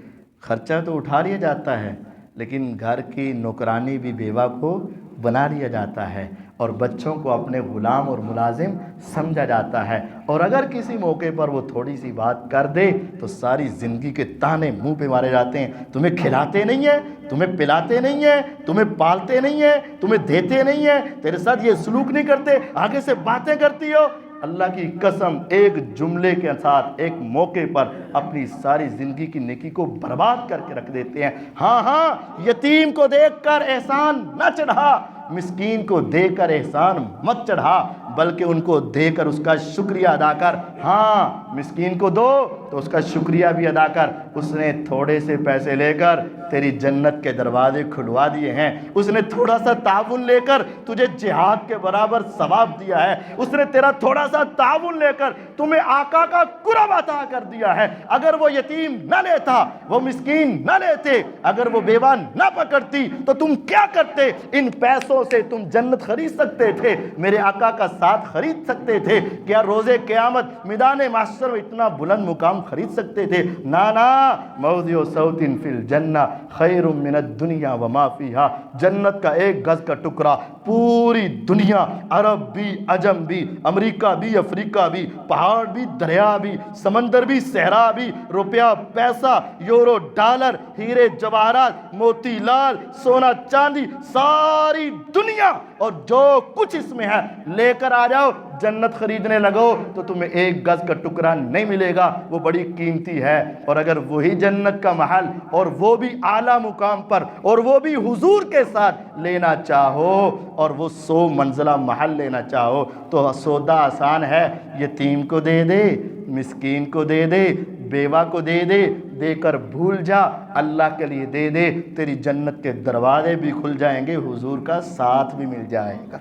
خرچہ تو اٹھا لیا جاتا ہے، لیکن گھر کی نوکرانی بھی بیوہ کو بنا لیا جاتا ہے، اور بچوں کو اپنے غلام اور ملازم سمجھا جاتا ہے، اور اگر کسی موقع پر وہ تھوڑی سی بات کر دے تو ساری زندگی کے تانے منہ پہ مارے جاتے ہیں، تمہیں کھلاتے نہیں ہیں، تمہیں پلاتے نہیں ہیں، تمہیں پالتے نہیں ہیں، تمہیں دیتے نہیں ہیں، تیرے ساتھ یہ سلوک نہیں کرتے، آگے سے باتیں کرتی ہو۔ اللہ کی قسم ایک جملے کے ساتھ ایک موقع پر اپنی ساری زندگی کی نیکی کو برباد کر کے رکھ دیتے ہیں۔ ہاں ہاں، یتیم کو دیکھ کر احسان نہ چڑھا، مسکین کو دے کر احسان مت چڑھا، بلکہ ان کو دے کر اس کا شکریہ ادا کر۔ ہاں، مسکین کو دو تو اس کا شکریہ بھی ادا کر۔ اس نے تھوڑے سے پیسے لے کر تیری جنت کے دروازے کھلوا دیے ہیں، اس نے تھوڑا سا تعاون لے کر تجھے جہاد کے برابر ثواب دیا ہے، اس نے تیرا تھوڑا سا تعاون لے کر تمہیں آقا کا قرب عطا کر دیا ہے۔ اگر وہ یتیم نہ لیتا، وہ مسکین نہ لیتے، اگر وہ بیوہ نہ پکڑتی تو تم کیا کرتے؟ ان پیسوں سے تم جنت خرید سکتے تھے، میرے آقا کا ساتھ خرید سکتے تھے، کیا روز قیامت میدان محشر میں اتنا بلند مقام خرید سکتے تھے؟ نانا، موضع صوت فی الجنہ خیر من الدنیا وما فیہا، جنت کا ایک گز کا ٹکڑا پوری دنیا، عرب بھی، عجم بھی، امریکہ بھی، افریقہ بھی، پہاڑ بھی، دریا بھی، سمندر بھی، صحرا بھی، روپیہ پیسہ، یورو ڈالر، ہیرے جواہرات، موتی لال، سونا چاندی، ساری دنیا اور جو کچھ اس میں ہے لے کر آ جاؤ، جنت خریدنے لگو تو تمہیں ایک گز کا ٹکڑا نہیں ملے گا، وہ بڑی قیمتی ہے۔ اور اگر وہی جنت کا محل اور وہ بھی اعلیٰ مقام پر اور وہ بھی حضور کے ساتھ لینا چاہو اور وہ 100 منزلہ محل لینا چاہو تو سودا آسان ہے، یتیم کو دے دے، مسکین کو دے دے، بیوہ کو دے دے، دے کر بھول جا، اللہ کے لیے دے دے، تیری جنت کے دروازے بھی کھل جائیں گے، حضور کا ساتھ بھی مل جائے گا۔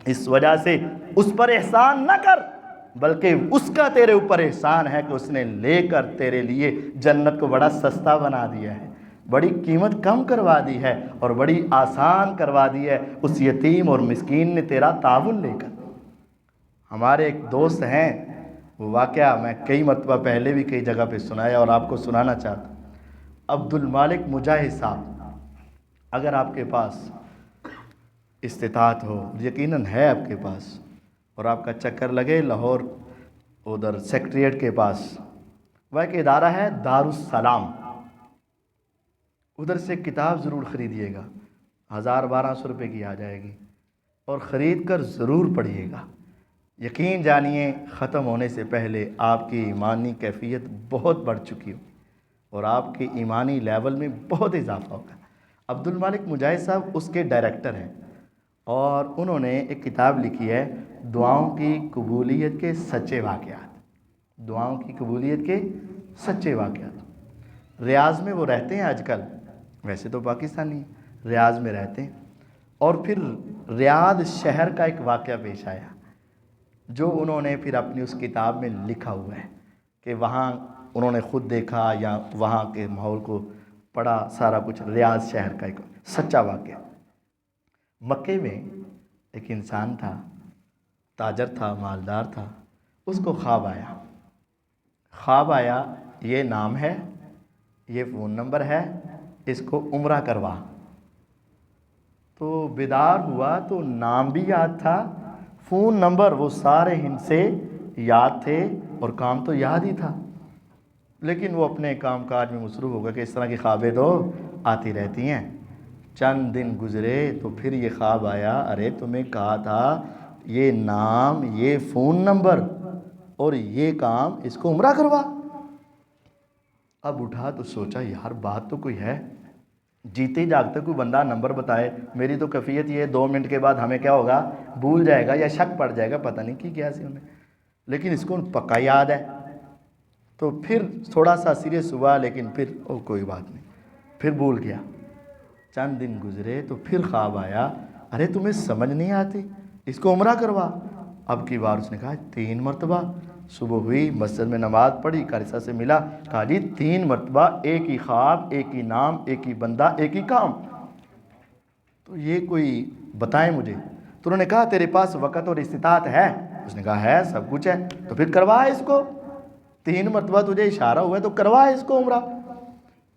اس وجہ سے اس پر احسان نہ کر، بلکہ اس کا تیرے اوپر احسان ہے کہ اس نے لے کر تیرے لیے جنت کو بڑا سستا بنا دیا ہے، بڑی قیمت کم کروا دی ہے اور بڑی آسان کروا دی ہے۔ اس یتیم اور مسکین نے تیرا تعاون لے کر۔ ہمارے ایک دوست ہیں، وہ واقعہ میں کئی مرتبہ پہلے بھی کئی جگہ پہ سنایا اور آپ کو سنانا چاہتا ہوں۔ عبد المالک مجاہد صاحب، اگر آپ کے پاس استطاعت ہو، یقیناً ہے آپ کے پاس، اور آپ کا چکر لگے لاہور ادھر سیکٹریٹ کے پاس، وہ ایک ادارہ ہے دارالسلام، ادھر سے کتاب ضرور خریدیے گا، 1000-1200 روپے کی آ جائے گی، اور خرید کر ضرور پڑھیے گا۔ یقین جانیے ختم ہونے سے پہلے آپ کی ایمانی کیفیت بہت بڑھ چکی ہو اور آپ کے ایمانی لیول میں بہت اضافہ ہوگا۔ عبد المالک مجاہد صاحب اس کے ڈائریکٹر ہیں، اور انہوں نے ایک کتاب لکھی ہے دعاؤں کی قبولیت کے سچے واقعات، دعاؤں کی قبولیت کے سچے واقعات۔ ریاض میں وہ رہتے ہیں آج کل، ویسے تو پاکستانی ہیں، ریاض میں رہتے ہیں، اور پھر ریاض شہر کا ایک واقعہ پیش آیا جو انہوں نے پھر اپنی اس کتاب میں لکھا ہوا ہے کہ وہاں انہوں نے خود دیکھا یا وہاں کے ماحول کو پڑھا، سارا کچھ ریاض شہر کا ایک سچا واقعہ۔ مکے میں ایک انسان تھا، تاجر تھا، مالدار تھا، اس کو خواب آیا یہ نام ہے، یہ فون نمبر ہے، اس کو عمرہ کروا۔ تو بیدار ہوا تو نام بھی یاد تھا، فون نمبر وہ سارے ہند سے یاد تھے اور کام تو یاد ہی تھا، لیکن وہ اپنے کام کاج میں مصروف ہو گیا کہ اس طرح کی خوابیں تو آتی رہتی ہیں۔ چند دن گزرے تو پھر یہ خواب آیا، ارے تمہیں کہا تھا یہ نام، یہ فون نمبر اور یہ کام، اس کو عمرہ کروا۔ اب اٹھا تو سوچا یار بات تو کوئی ہے، جیتے جاگتے کوئی بندہ نمبر بتائے، میری تو کیفیت یہ 2 منٹ کے بعد ہمیں کیا ہوگا، بھول جائے گا یا شک پڑ جائے گا، پتہ نہیں کی کیا سی انہیں، لیکن اس کو پکا یاد ہے۔ تو پھر تھوڑا سا سیریس ہوا، لیکن پھر کوئی بات نہیں، پھر بھول گیا۔ چند دن گزرے تو پھر خواب آیا، ارے تمہیں سمجھ نہیں آتی، اس کو عمرہ کروا۔ اب کی بار اس نے کہا 3 مرتبہ۔ صبح ہوئی، مسجد میں نماز پڑھی، قاری سے ملا، کہا جی 3 مرتبہ ایک ہی خواب، ایک ہی نام، ایک ہی بندہ، ایک ہی کام، تو یہ کوئی بتائیں مجھے۔ تو انہوں نے کہا تیرے پاس وقت اور استطاعت ہے؟ اس نے کہا ہے، سب کچھ ہے۔ تو پھر کروا اس کو، 3 مرتبہ تجھے اشارہ ہوا ہے تو کروا اس کو عمرہ۔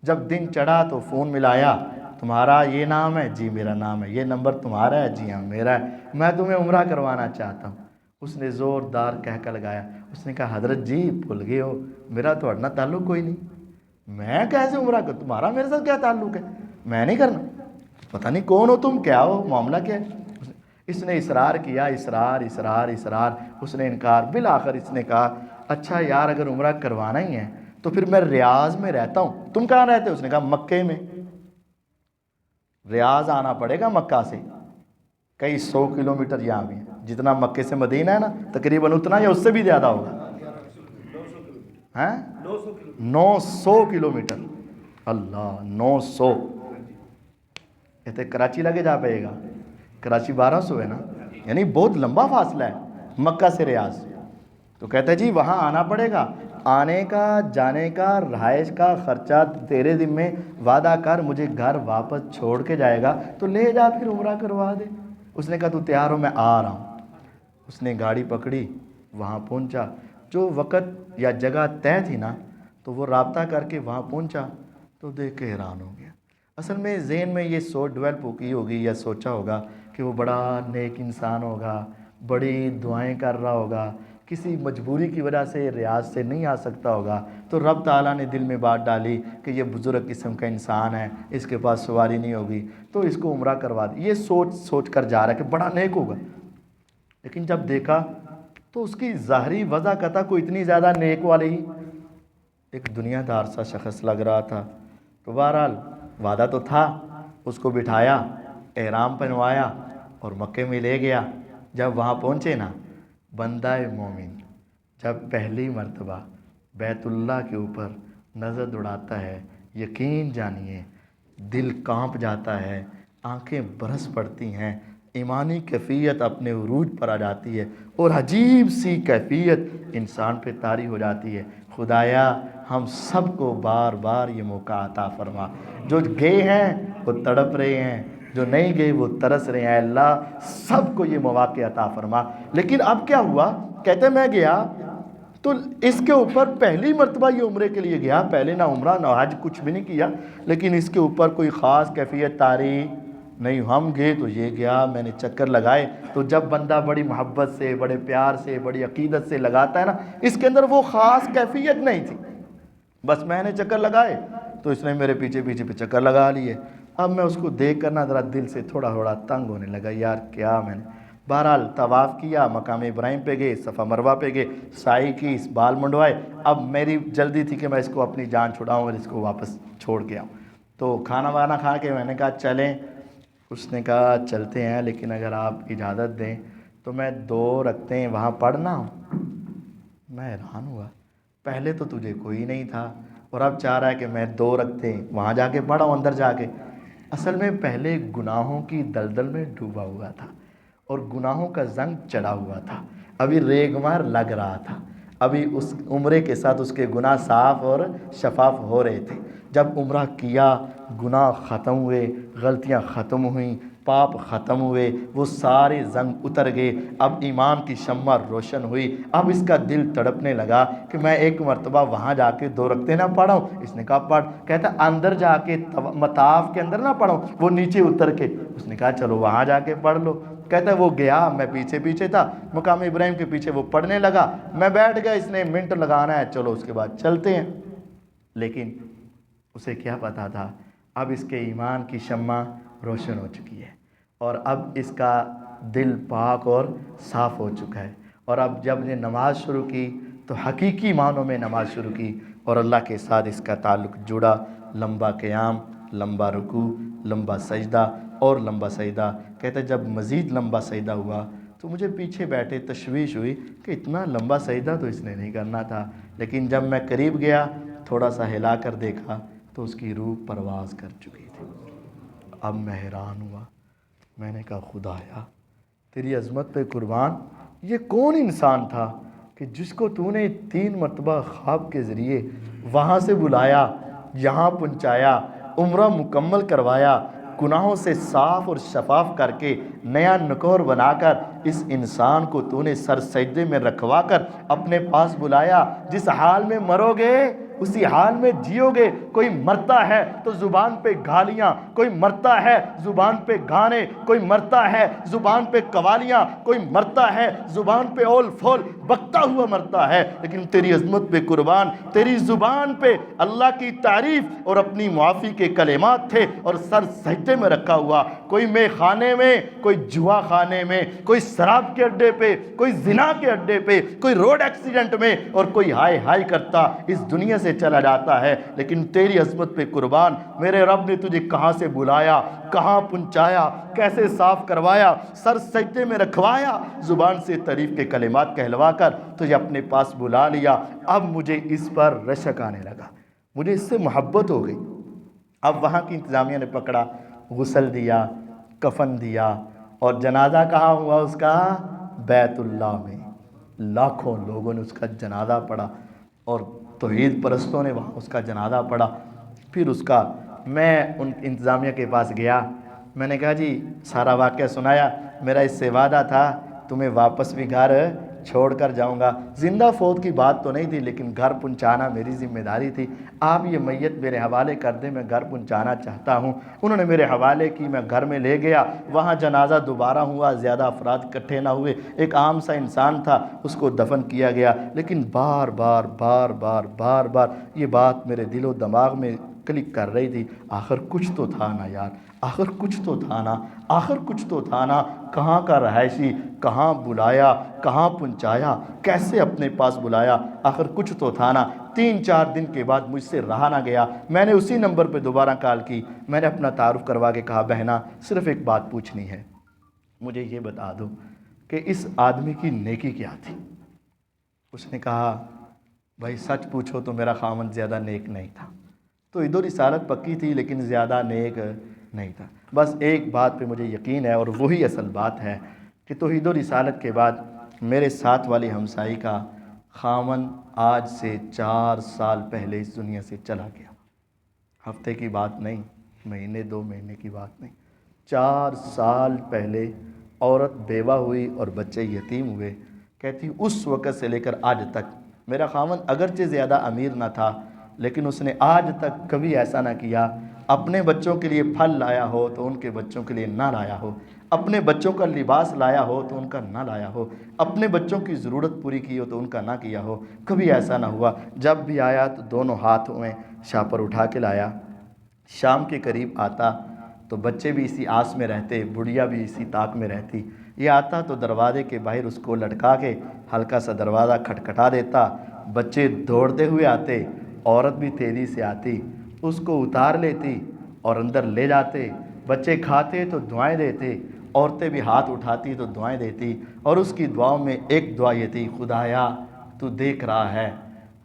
جب دن چڑھا تو فون ملایا، تمہارا یہ نام ہے؟ جی میرا نام ہے۔ یہ نمبر تمہارا ہے؟ جی ہاں میرا ہے، میں تمہیں عمرہ کروانا چاہتا ہوں۔ اس نے زوردار کہکا لگایا، اس نے کہا حضرت جی بھول گئے ہو، میرا تو اڑنا تعلق کوئی نہیں، میں کیسے عمرہ کروں، تمہارا میرے ساتھ کیا تعلق ہے، میں نہیں کرنا، پتہ نہیں کون ہو تم، کیا ہو، معاملہ کیا ہے۔ اس نے اصرار کیا، اصرار اصرار اصرار، اس نے انکار، بالآخر اس نے کہا اچھا یار اگر عمرہ کروانا ہی ہے تو پھر میں ریاض میں رہتا ہوں، تم کہاں رہتے ہو؟ اس نے کہا مکے میں۔ ریاض آنا پڑے گا مکہ سے، کئی 100 کلومیٹر یہاں بھی ہے، جتنا مکے سے مدینہ ہے نا تقریباً اتنا یا اس سے بھی زیادہ ہوگا، 900 کلومیٹر، اللہ 900، اتنے کراچی لگے جا پائے گا، کراچی 1200 ہے نا، یعنی بہت لمبا فاصلہ ہے مکہ سے ریاض۔ تو کہتا ہے جی وہاں آنا پڑے گا، آنے کا جانے کا رہائش کا خرچہ تیرے ذمہ، وعدہ کر مجھے گھر واپس چھوڑ کے جائے گا تو لے جا پھر عمرہ کروا دے۔ اس نے کہا تو تیار ہو، میں آ رہا ہوں۔ اس نے گاڑی پکڑی، وہاں پہنچا، جو وقت یا جگہ طے تھی نا تو وہ رابطہ کر کے وہاں پہنچا تو دیکھ کے حیران ہو گیا۔ اصل میں ذہن میں یہ سوچ ڈیولپ کی ہوگی یا سوچا ہوگا کہ وہ بڑا نیک انسان ہوگا، بڑی دعائیں کر رہا ہوگا، کسی مجبوری کی وجہ سے ریاض سے نہیں آ سکتا ہوگا، تو رب تعالیٰ نے دل میں بات ڈالی کہ یہ بزرگ قسم کا انسان ہے، اس کے پاس سواری نہیں ہوگی تو اس کو عمرہ کروا دی۔ یہ سوچ کر جا رہا ہے کہ بڑا نیک ہوگا، لیکن جب دیکھا تو اس کی ظاہری وضع قطع کوئی اتنی زیادہ نیک والی ہی ایک دنیا دار سا شخص لگ رہا تھا۔ تو بہرحال وعدہ تو تھا، اس کو بٹھایا، احرام پہنوایا اور مکے میں لے گیا۔ جب وہاں پہنچے نا، بندہ مومن جب پہلی مرتبہ بیت اللہ کے اوپر نظر دوڑاتا ہے، یقین جانیے دل کانپ جاتا ہے، آنکھیں برس پڑتی ہیں، ایمانی کیفیت اپنے عروج پر آ جاتی ہے اور عجیب سی کیفیت انسان پہ طاری ہو جاتی ہے۔ خدایا ہم سب کو بار بار یہ موقع عطا فرما، جو گئے ہیں وہ تڑپ رہے ہیں، جو نہیں گئے وہ ترس رہے ہیں، اللہ سب کو یہ مواقع عطا فرما۔ لیکن اب کیا ہوا؟ کہتے میں گیا تو اس کے اوپر پہلی مرتبہ یہ عمرے کے لیے گیا، پہلے نہ عمرہ نہ حج کچھ بھی نہیں کیا، لیکن اس کے اوپر کوئی خاص کیفیت طاری نہیں۔ ہم گئے تو یہ گیا، میں نے چکر لگائے، تو جب بندہ بڑی محبت سے، بڑے پیار سے، بڑی عقیدت سے لگاتا ہے نا، اس کے اندر وہ خاص کیفیت نہیں تھی، بس میں نے چکر لگائے تو اس نے میرے پیچھے پیچھے پہ چکر لگا لیے۔ اب میں اس کو دیکھ کر نا ذرا دل سے تھوڑا تھوڑا تنگ ہونے لگا، یار کیا میں نے۔ بہرحال طواف کیا، مقام ابراہیم پہ گئے، صفا مروہ پہ گئے، سعی کی، اس بال منڈوائے۔ اب میری جلدی تھی کہ میں اس کو اپنی جان چھڑاؤں اور اس کو واپس چھوڑ کے آؤں۔ تو کھانا وانا کھا کے میں نے کہا چلیں، اس نے کہا چلتے ہیں لیکن اگر آپ اجازت دیں تو میں 2 رکعتیں وہاں پڑھنا ہوں۔ میں حیران ہوا، پہلے تو تجھے کوئی نہیں تھا اور اب چاہ رہا ہے کہ میں 2 رکعتیں وہاں جا کے پڑھاؤں، اندر جا کے۔ اصل میں پہلے گناہوں کی دلدل میں ڈوبا ہوا تھا اور گناہوں کا زنگ چڑھا ہوا تھا، ابھی ریگمار لگ رہا تھا، ابھی اس عمرے کے ساتھ اس کے گناہ صاف اور شفاف ہو رہے تھے۔ جب عمرہ کیا، گناہ ختم ہوئے، غلطیاں ختم ہوئیں، پاپ ختم ہوئے، وہ سارے زنگ اتر گئے، اب ایمان کی شمع روشن ہوئی۔ اب اس کا دل تڑپنے لگا کہ میں ایک مرتبہ وہاں جا کے 2 رکعتیں نہ پڑھاؤں۔ اس نے کہا پڑھ، کہتا اندر جا کے مطاف کے اندر نہ پڑھاؤں، وہ نیچے اتر کے۔ اس نے کہا چلو وہاں جا کے پڑھ لو۔ کہتا ہے وہ گیا، میں پیچھے پیچھے تھا، مقام ابراہیم کے پیچھے وہ پڑھنے لگا، میں بیٹھ گیا، اس نے منٹ لگانا ہے، چلو اس کے بعد چلتے ہیں۔ لیکن اسے کیا پتا تھا اب اس کے ایمان کی شمع روشن ہو چکی ہے اور اب اس کا دل پاک اور صاف ہو چکا ہے، اور اب جب نے نماز شروع کی تو حقیقی معنوں میں نماز شروع کی اور اللہ کے ساتھ اس کا تعلق جڑا۔ لمبا قیام، لمبا رکوع، لمبا سجدہ اور لمبا سجدہ۔ کہتے جب مزید لمبا سجدہ ہوا تو مجھے پیچھے بیٹھے تشویش ہوئی کہ اتنا لمبا سجدہ تو اس نے نہیں کرنا تھا، لیکن جب میں قریب گیا تھوڑا سا ہلا کر دیکھا تو اس کی روح پرواز کر چکی تھی۔ اب میں حیران ہوا، میں نے کہا خدایا تیری عظمت پہ قربان، یہ کون انسان تھا کہ جس کو تو نے 3 مرتبہ خواب کے ذریعے وہاں سے بلایا، یہاں پہنچایا، عمرہ مکمل کروایا، گناہوں سے صاف اور شفاف کر کے نیا نکور بنا کر اس انسان کو تو نے سر سجدے میں رکھوا کر اپنے پاس بلایا۔ جس حال میں مرو گے اسی حال میں جیو گے۔ کوئی مرتا ہے تو زبان پہ گالیاں، کوئی مرتا ہے زبان پہ گانے، کوئی مرتا ہے زبان پہ قوالیاں، کوئی مرتا ہے زبان پہ اول پھول بکتا ہوا مرتا ہے، لیکن تیری عظمت پہ قربان، تیری زبان پہ اللہ کی تعریف اور اپنی معافی کے کلمات تھے، اور سر سجدے میں رکھا ہوا۔ کوئی میں خانے میں، کوئی جوا خانے میں، کوئی شراب کے اڈے پہ، کوئی زنا کے اڈے پہ، کوئی روڈ ایکسیڈنٹ میں، اور کوئی ہائے ہائے کرتا اس دنیا سے چلا جاتا ہے، لیکن تیری عظمت پہ قربان، میرے رب نے تجھے کہاں سے بلایا، کہاں پہنچایا، کیسے صاف کروایا، سر سجدے میں رکھوایا، زبان سے تعریف کے کلمات کہلوا کر تجھے اپنے پاس بلا لیا۔ اب مجھے اس پر رشک آنے لگا، مجھے اس سے محبت ہو گئی۔ اب وہاں کی انتظامیہ نے پکڑا، غسل دیا، کفن دیا، اور جنازہ کہاں ہوا اس کا؟ بیت اللہ میں۔ لاکھوں لوگوں نے اس کا جنازہ پڑھا، اور توحید پرستوں نے وہاں اس کا جنازہ پڑھا۔ پھر اس کا میں ان انتظامیہ کے پاس گیا، میں نے کہا جی سارا واقعہ سنایا، میرا اس سے وعدہ تھا تمہیں واپس بھی گھر چھوڑ کر جاؤں گا۔ زندہ فوت کی بات تو نہیں تھی، لیکن گھر پہنچانا میری ذمہ داری تھی۔ آپ یہ میت میرے حوالے کر دیں، میں گھر پہنچانا چاہتا ہوں۔ انہوں نے میرے حوالے کی، میں گھر میں لے گیا، وہاں جنازہ دوبارہ ہوا، زیادہ افراد اکٹھے نہ ہوئے، ایک عام سا انسان تھا، اس کو دفن کیا گیا۔ لیکن بار بار بار بار بار بار یہ بات میرے دل و دماغ میں کلک کر رہی تھی، آخر کچھ تو تھا نا یار، آخر کچھ تو تھا نا، آخر کچھ تو تھا نا، کہاں کا رہائشی، کہاں بلایا، کہاں پہنچایا، کیسے اپنے پاس بلایا، آخر کچھ تو تھا نا۔ 3-4 دن کے بعد مجھ سے رہا نہ گیا، میں نے اسی نمبر پہ دوبارہ کال کی، میں نے اپنا تعارف کروا کے کہا بہنا صرف ایک بات پوچھنی ہے، مجھے یہ بتا دو کہ اس آدمی کی نیکی کیا تھی؟ اس نے کہا بھائی سچ پوچھو تو میرا خاوند زیادہ نیک نہیں تھا، تو ادھر رسالت پکی تھی لیکن زیادہ نیک نہیں تھا۔ بس ایک بات پہ مجھے یقین ہے، اور وہی اصل بات ہے، کہ توحید و رسالت کے بعد میرے ساتھ والی ہمسائی کا خاوند آج سے 4 سال پہلے اس دنیا سے چلا گیا۔ ہفتے کی بات نہیں، مہینے 2 مہینے کی بات نہیں، 4 سال پہلے عورت بیوہ ہوئی اور بچے یتیم ہوئے۔ کہتی اس وقت سے لے کر آج تک میرا خاوند اگرچہ زیادہ امیر نہ تھا، لیکن اس نے آج تک کبھی ایسا نہ کیا اپنے بچوں کے لیے پھل لایا ہو تو ان کے بچوں کے لیے نہ لایا ہو، اپنے بچوں کا لباس لایا ہو تو ان کا نہ لایا ہو، اپنے بچوں کی ضرورت پوری کی ہو تو ان کا نہ کیا ہو، کبھی ایسا نہ ہوا۔ جب بھی آیا تو دونوں ہاتھوں میں شاپر اٹھا کے لایا۔ شام کے قریب آتا تو بچے بھی اسی آس میں رہتے، بڑھیا بھی اسی طاق میں رہتی۔ یہ آتا تو دروازے کے باہر اس کو لٹکا کے ہلکا سا دروازہ کھٹکھٹا دیتا، بچے دوڑتے ہوئے آتے، عورت بھی تیزی سے آتی، اس کو اتار لیتی اور اندر لے جاتے، بچے کھاتے تو دعائیں دیتے، عورتیں بھی ہاتھ اٹھاتی تو دعائیں دیتی، اور اس کی دعاؤں میں ایک دعا یہ تھی، خدایا تو دیکھ رہا ہے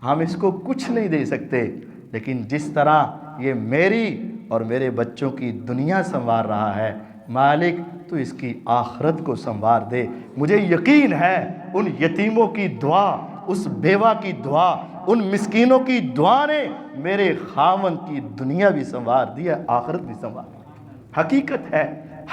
ہم اس کو کچھ نہیں دے سکتے، لیکن جس طرح یہ میری اور میرے بچوں کی دنیا سنوار رہا ہے، مالک تو اس کی آخرت کو سنوار دے۔ مجھے یقین ہے ان یتیموں کی دعا، اس بیوہ کی دعا، ان مسکینوں کی دعا نے میرے خاوند کی دنیا بھی سنوار دی ہے، آخرت بھی سنوار دی۔ حقیقت ہے،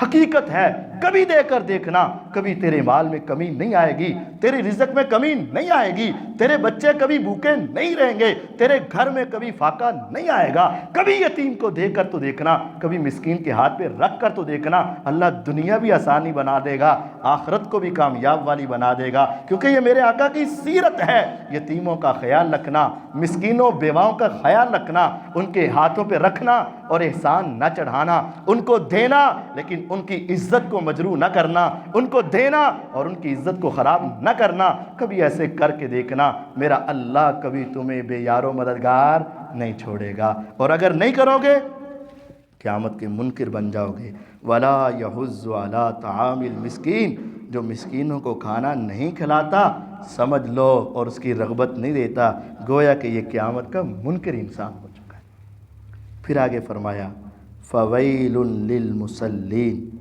حقیقت ہے، کبھی دے کر دیکھنا، کبھی تیرے مال میں کمی نہیں آئے گی، تیری رزق میں کمی نہیں آئے گی، تیرے بچے کبھی بھوکے نہیں رہیں گے، تیرے گھر میں کبھی فاقہ نہیں آئے گا۔ کبھی یتیم کو دے کر تو دیکھنا، کبھی مسکین کے ہاتھ پہ رکھ کر تو دیکھنا، اللہ دنیا بھی آسانی بنا دے گا، آخرت کو بھی کامیاب والی بنا دے گا، کیونکہ یہ میرے آقا کی سیرت ہے۔ یتیموں کا خیال رکھنا، مسکینوں بیواؤں کا خیال رکھنا، ان کے ہاتھوں پہ رکھنا اور احسان نہ چڑھانا، ان کو دینا لیکن ان کی عزت کو مجروح نہ کرنا، ان کو دینا اور ان کی عزت کو خراب نہ کرنا۔ کبھی ایسے کر کے دیکھنا، میرا اللہ کبھی تمہیں بے یار و مددگار نہیں چھوڑے گا، اور اگر نہیں کرو گے قیامت کے منکر بن جاؤ گے۔ وَلَا يَحُضُّ عَلَىٰ طَعَامِ الْمِسْكِينِ، جو مسکینوں کو کھانا نہیں کھلاتا سمجھ لو اور اس کی رغبت نہیں دیتا، گویا کہ یہ قیامت کا منکر انسان ہو چکا ہے۔ پھر آگے فرمایا فَوَيْلٌ لِّلْمُصَلِّينَ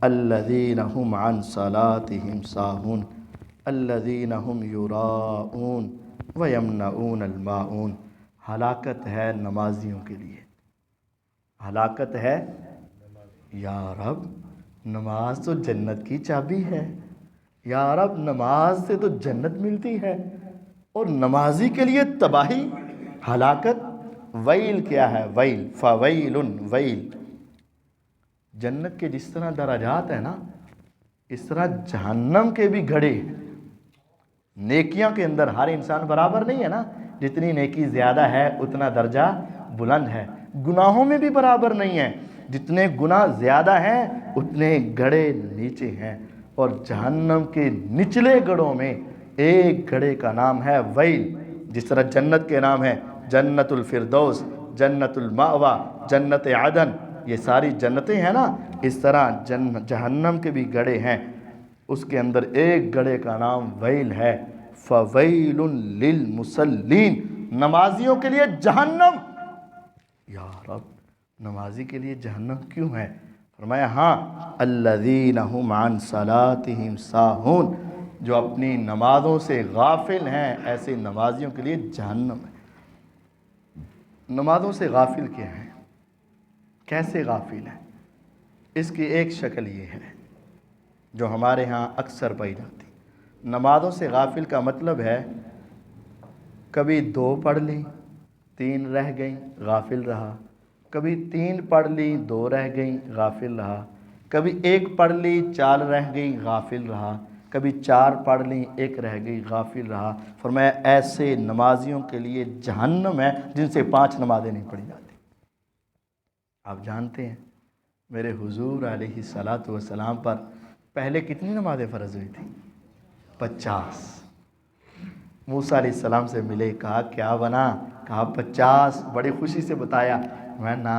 الَّذِينَ هُمْ عَنْ صَلَاتِهِمْ سَاهُونَ الَّذِينَ هُمْ يُرَاءُونَ وَيَمْنَعُونَ الْمَاعُونَ۔ ہلاکت ہے نمازیوں کے لیے، ہلاکت ہے، یا رب نماز تو جنت کی چابی ہے، یا رب نماز سے تو جنت ملتی ہے، اور نمازی کے لیے تباہی، ہلاکت، ویل کیا ہے؟ ویل، فویل، ویل۔ جنت کے جس طرح درجات ہیں نا، اس طرح جہنم کے بھی گھڑے ہیں۔ نیکیوں کے اندر ہر انسان برابر نہیں ہے نا، جتنی نیکی زیادہ ہے اتنا درجہ بلند ہے۔ گناہوں میں بھی برابر نہیں ہے، جتنے گناہ زیادہ ہیں اتنے گڑھے نیچے ہیں۔ اور جہنم کے نچلے گڑھوں میں ایک گڑھے کا نام ہے ویل، جس طرح جنت کے نام ہے جنت الفردوس، جنت المأوہ، جنت عدن، یہ ساری جنتیں ہیں نا، اس طرح جہنم کے بھی گڑھے ہیں۔ اس کے اندر ایک گڑھے کا نام ویل ہے، فویل للمصلین، نمازیوں کے لیے جہنم۔ یا رب، نمازی کے لیے جہنم کیوں ہے؟ فرمایا ہاں، الذین هم عن صلاتهم ساہون، جو اپنی نمازوں سے غافل ہیں، ایسے نمازیوں کے لیے جہنم ہے۔ نمازوں سے غافل کیا ہے؟ کیسے غافل ہیں؟ اس کی ایک شکل یہ ہے جو ہمارے ہاں اکثر پائی جاتی۔ نمازوں سے غافل کا مطلب ہے کبھی 2 پڑھ لی 3 رہ گئیں، غافل رہا، کبھی 3 پڑھ لی 2 رہ گئیں، غافل رہا، کبھی 1 پڑھ لی 4 رہ گئی، غافل رہا، کبھی 4 پڑھ لی 1 رہ گئی، غافل رہا۔ فرمایا ایسے نمازیوں کے لیے جہنم ہے جن سے 5 نمازیں نہیں پڑھی جاتی۔ آپ جانتے ہیں میرے حضور علیہ الصلاۃ والسلام پر پہلے کتنی نمازیں فرض ہوئی تھیں؟ 50۔ موسیٰ علیہ السلام سے ملے، کہا کیا بنا؟ کہا 50۔ بڑی خوشی سے بتایا، نا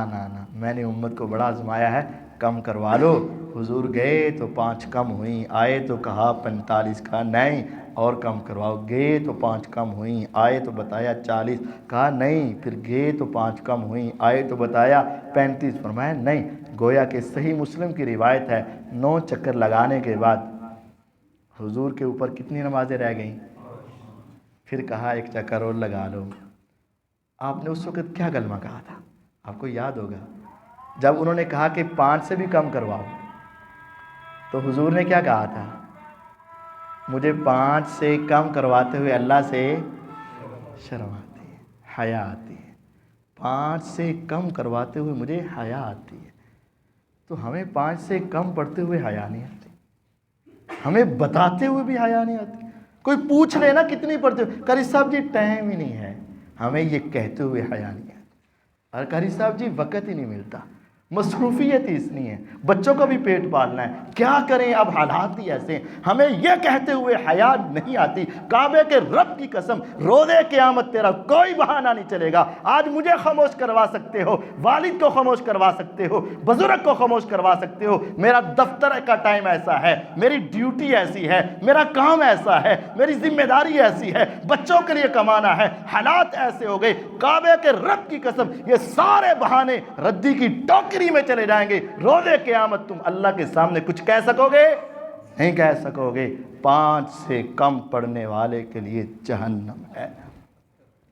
میں نے امت کو بڑا آزمایا ہے، کم کروا لو۔ حضور گئے تو 5 کم ہوئیں، آئے تو کہا 45، کہا نہیں اور کم کرواؤ، گئے تو 5 کم ہوئیں، آئے تو بتایا 40، کہا نہیں، پھر گئے تو 5 کم ہوئیں، آئے تو بتایا 35۔ فرمایا نہیں، گویا کہ صحیح مسلم کی روایت ہے 9 چکر لگانے کے بعد حضور کے اوپر کتنی نمازیں رہ گئیں؟ پھر کہا 1 چکر اور لگا لو۔ آپ نے اس وقت کیا کلمہ کہا تھا؟ آپ کو یاد ہوگا، جب انہوں نے کہا کہ 5 سے بھی کم کرواؤ تو حضور نے کیا کہا تھا؟ مجھے 5 سے کم کرواتے ہوئے اللہ سے شرم آتی ہے، حیا آتی ہے۔ 5 سے کم کرواتے ہوئے مجھے حیا آتی ہے۔ تو ہمیں 5 سے کم پڑھتے ہوئے حیا نہیں آتی، ہمیں بتاتے ہوئے بھی حیا نہیں آتی۔ کوئی پوچھ لے نا کتنی پڑھتے ہو، قاری صاحب جی ٹائم ہی نہیں ہے، ہمیں یہ کہتے ہوئے حیا نہیں آتی۔ اور قاری صاحب جی وقت ہی نہیں ملتا، مصروفیت ہی اتنی ہے، بچوں کا بھی پیٹ پالنا ہے، کیا کریں اب حالات ہی ایسے ہیں، ہمیں یہ کہتے ہوئے حیا نہیں آتی۔ کعبے کے رب کی قسم، روزے قیامت تیرا کوئی بہانہ نہیں چلے گا۔ آج مجھے خاموش کروا سکتے ہو، والد کو خاموش کروا سکتے ہو، بزرگ کو خاموش کروا سکتے ہو، میرا دفتر کا ٹائم ایسا ہے، میری ڈیوٹی ایسی ہے، میرا کام ایسا ہے، میری ذمہ داری ایسی ہے، بچوں کے لیے کمانا ہے، حالات ایسے ہو گئے۔ کعبے کے رب کی قسم، یہ سارے بہانے ردی کی ٹوکری میں چلے جائیں گے۔ روزے قیامت تم اللہ کے سامنے کچھ کہہ سکو گے؟ نہیں کہہ سکو گے۔ 5 سے کم پڑھنے والے کے لیے جہنم ہے۔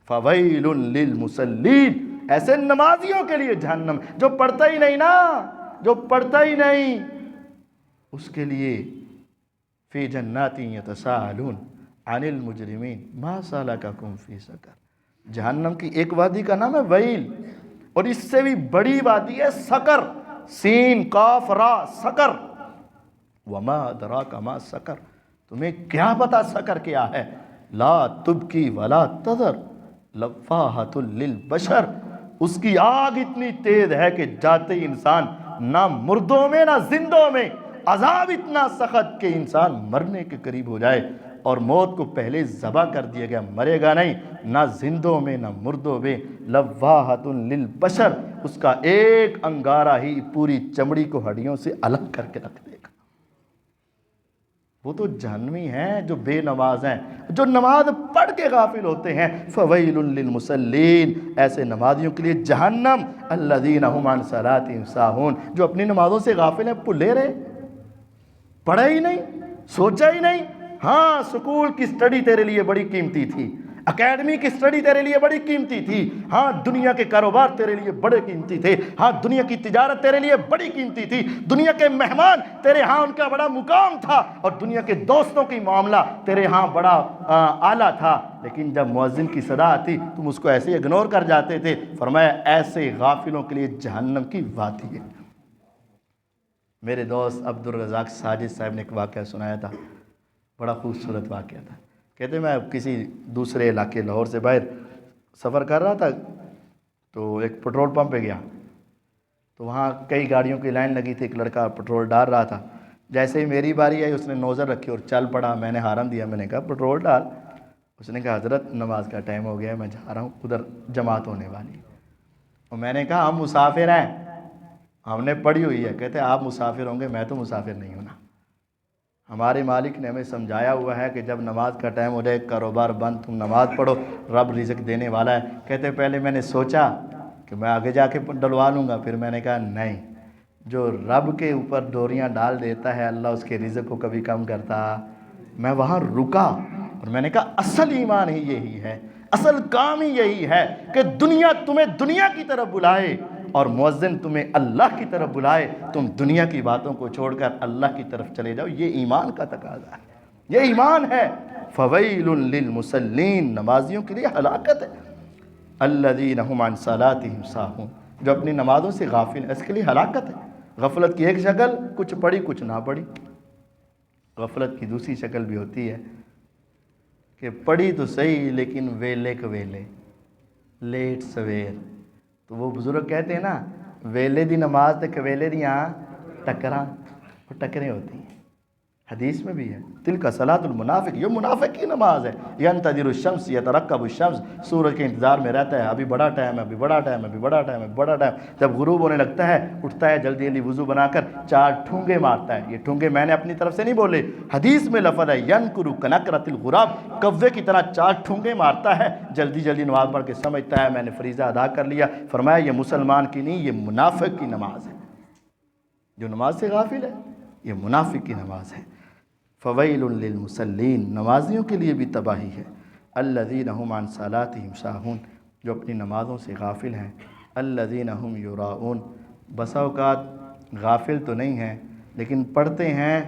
فویل للمصلین، ایسے نمازیوں کے لیے جہنم۔ جو پڑھتا ہی نہیں نا، جو پڑھتا ہی نہیں، اس کے لیے فی جنات یتساءلون عن المجرمین ما سلککم فی سقر، جہنم کی ایک وادی کا نام ہے ویل، اور اس سے بھی بڑی وادی ہے سقر، سین قاف را، سقر۔ وما ادراک ما سقر، تمہیں کیا پتا سقر کیا ہے؟ لا تبکی ولا تذر لفاحۃ للبشر، اس کی آگ اتنی تیز ہے کہ جاتے ہی انسان نہ مردوں میں نہ زندوں میں، عذاب اتنا سخت کہ انسان مرنے کے قریب ہو جائے، اور موت کو پہلے ذبح کر دیا گیا، مرے گا نہیں، نہ زندوں میں نہ مردوں میں۔ لواحۃ للبشر، اس کا ایک انگارہ ہی پوری چمڑی کو ہڈیوں سے الگ کر کے رکھ دے گا۔ وہ تو جہنمی ہیں جو بے نماز ہیں، جو نماز پڑھ کے غافل ہوتے ہیں۔ فویل للمصلین، ایسے نمازیوں کے لیے جہنم۔ الذین هم عن صلاتهم ساہون، جو اپنی نمازوں سے غافل ہیں، بھولے رہے، پڑھا ہی نہیں، سوچا ہی نہیں۔ ہاں، سکول کی سٹڈی تیرے لیے بڑی قیمتی تھی، اکیڈمی کی سٹڈی تیرے لیے بڑی قیمتی تھی، ہاں دنیا کے کاروبار تیرے لیے بڑے قیمتی تھے، ہاں دنیا کی تجارت تیرے لیے بڑی قیمتی تھی، دنیا کے مہمان تیرے ہاں ان کا بڑا مقام تھا، اور دنیا کے دوستوں کی معاملہ تیرے ہاں بڑا اعلیٰ تھا، لیکن جب مؤذن کی صدا آتی تم اس کو ایسے اگنور کر جاتے تھے۔ فرمایا ایسے غافلوں کے لیے جہنم کی وادی ہے۔ میرے دوست عبدالرزاق ساجد صاحب نے ایک واقعہ سنایا تھا، بڑا خوبصورت واقعہ تھا۔ کہتے میں کسی دوسرے علاقے لاہور سے باہر سفر کر رہا تھا، تو ایک پٹرول پمپ پہ گیا، تو وہاں کئی گاڑیوں کی لائن لگی تھی، ایک لڑکا پٹرول ڈال رہا تھا۔ جیسے ہی میری باری آئی اس نے نوزر رکھی اور چل پڑا۔ میں نے ہارن دیا، میں نے کہا پٹرول ڈال۔ اس نے کہا حضرت نماز کا ٹائم ہو گیا ہے، میں جا رہا ہوں، ادھر جماعت ہونے والی۔ اور میں نے کہا ہم مسافر ہیں، ہم نے پڑھی ہوئی ہے۔ کہتے آپ مسافر ہوں گے، میں تو مسافر نہیں ہوں نا۔ ہمارے مالک نے ہمیں سمجھایا ہوا ہے کہ جب نماز کا ٹائم ہو جائے کاروبار بند، تم نماز پڑھو، رب رزق دینے والا ہے۔ کہتے پہلے میں نے سوچا کہ میں آگے جا کے ڈلوا لوں گا، پھر میں نے کہا نہیں، جو رب کے اوپر ڈوریاں ڈال دیتا ہے اللہ اس کے رزق کو کبھی کم کرتا۔ میں وہاں رکا اور میں نے کہا اصل ایمان ہی یہی ہے، اصل کام ہی یہی ہے کہ دنیا تمہیں دنیا کی طرف بلائے اور مؤذن تمہیں اللہ کی طرف بلائے، تم دنیا کی باتوں کو چھوڑ کر اللہ کی طرف چلے جاؤ۔ یہ ایمان کا تقاضا ہے، یہ ایمان ہے۔ فویل للمصلین، نمازیوں کے لیے ہلاکت ہے۔ الذین هم عن صلاتهم ساہون، جو اپنی نمازوں سے غافل ہیں، اس کے لیے ہلاکت ہے۔ غفلت کی ایک شکل کچھ پڑھی کچھ نہ پڑھی۔ غفلت کی دوسری شکل بھی ہوتی ہے کہ پڑھی تو صحیح لیکن ویلے کے ویلے، لیٹ سویر۔ تو وہ بزرگ کہتے ہیں نا، ویلے دی نماز تے کویلے دیاں ٹکراں، وہ ٹکریں ہوتی ہیں۔ حدیث میں بھی ہے تلک صلاۃ المنافق، یہ منافق کی نماز ہے۔ ینتظر الشمس یترقب الشمس، سورج کے انتظار میں رہتا ہے، ابھی بڑا ٹائم ہے، ابھی بڑا ٹائم ہے، ابھی بڑا ٹائم ہے، بڑا ٹائم۔ جب غروب ہونے لگتا ہے اٹھتا ہے، جلدی جلدی وضو بنا کر 4 ٹھونگے مارتا ہے۔ یہ ٹھونگے میں نے اپنی طرف سے نہیں بولے، حدیث میں لفظ ہے ینکر کنکرۃ الغراب، کوے کی طرح 4 ٹھونگے مارتا ہے، جلدی جلدی نماز پڑھ کے سمجھتا ہے میں نے فریضہ ادا کر لیا۔ فرمایا یہ مسلمان کی نہیں، یہ منافق کی نماز ہے۔ جو نماز سے غافل ہے یہ منافق کی نماز ہے۔ فویل للمصلین، نمازیوں کے لیے بھی تباہی ہے۔ الذین هم عن صلاتهم ساہون، جو اپنی نمازوں سے غافل ہیں۔ الذین هم یراؤون، بسا اوقات غافل تو نہیں ہیں لیکن پڑھتے ہیں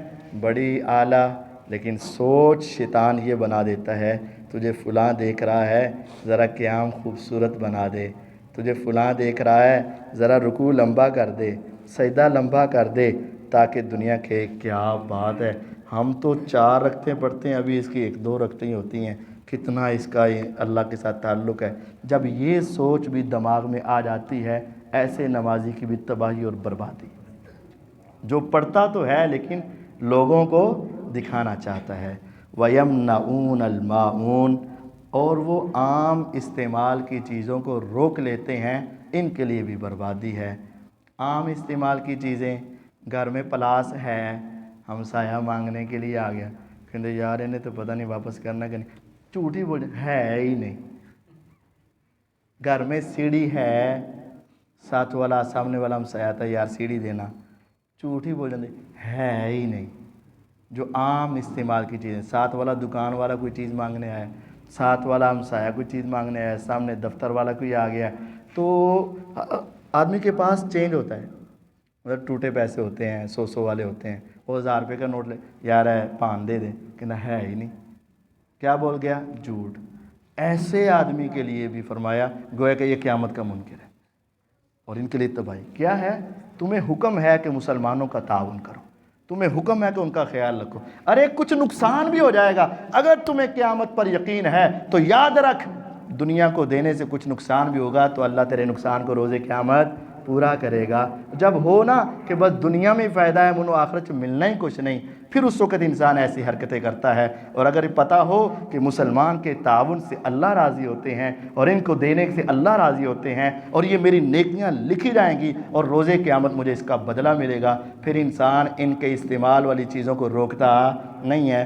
بڑی اعلیٰ، لیکن سوچ شیطان یہ بنا دیتا ہے تجھے فلاں دیکھ رہا ہے ذرا قیام خوبصورت بنا دے، تجھے فلاں دیکھ رہا ہے ذرا رکوع لمبا کر دے، سجدہ لمبا کر دے، تاکہ دنیا کے کیا بات ہے، ہم تو 4 رکعتیں پڑھتے ہیں، ابھی اس کی 1-2 رکعتیں ہوتی ہیں، کتنا اس کا اللہ کے ساتھ تعلق ہے۔ جب یہ سوچ بھی دماغ میں آ جاتی ہے، ایسے نمازی کی بھی تباہی اور بربادی۔ جو پڑھتا تو ہے لیکن لوگوں کو دکھانا چاہتا ہے۔ وَيَمْنَعُونَ الْمَاعُونَ، اور وہ عام استعمال کی چیزوں کو روک لیتے ہیں، ان کے لیے بھی بربادی ہے۔ عام استعمال کی چیزیں، گھر میں پلاس ہے، ہمسایہ مانگنے کے لیے آ گیا، کہتے یار انہیں تو پتہ نہیں واپس کرنا کہ نہیں، جھوٹی بول ہے ہی نہیں۔ گھر میں سیڑھی ہے، ساتھ والا سامنے والا ہمسایہ تھا یار سیڑھی دینا، جھوٹی بول جاتے ہے ہی نہیں۔ جو عام استعمال کی چیزیں، ساتھ والا دکان والا کوئی چیز مانگنے آیا، ساتھ والا ہمسایہ کوئی چیز مانگنے آیا، سامنے دفتر والا کوئی آ گیا، تو آدمی کے پاس چینج ہوتا ہے، مطلب ٹوٹے پیسے ہوتے ہیں، 100 والے ہوتے ہیں، وہ 1000 روپے کا نوٹ لے، یار ہے 5 دے دیں، کہنا ہے ہی نہیں، کیا بول گیا؟ جھوٹ۔ ایسے آدمی کے لیے بھی فرمایا گویا کہ یہ قیامت کا منکر ہے، اور ان کے لیے تباہی کیا ہے؟ تمہیں حکم ہے کہ مسلمانوں کا تعاون کرو، تمہیں حکم ہے کہ ان کا خیال رکھو، ارے کچھ نقصان بھی ہو جائے گا، اگر تمہیں قیامت پر یقین ہے تو یاد رکھ دنیا کو دینے سے کچھ نقصان بھی ہوگا تو اللہ تیرے نقصان کو روز قیامت پورا کرے گا۔ جب ہو نا کہ بس دنیا میں فائدہ ہے، منو آخرت ملنا ہی کچھ نہیں، پھر اس وقت انسان ایسی حرکتیں کرتا ہے۔ اور اگر پتہ ہو کہ مسلمان کے تعاون سے اللہ راضی ہوتے ہیں اور ان کو دینے سے اللہ راضی ہوتے ہیں اور یہ میری نیکیاں لکھی جائیں گی اور روز قیامت مجھے اس کا بدلہ ملے گا، پھر انسان ان کے استعمال والی چیزوں کو روکتا نہیں ہے۔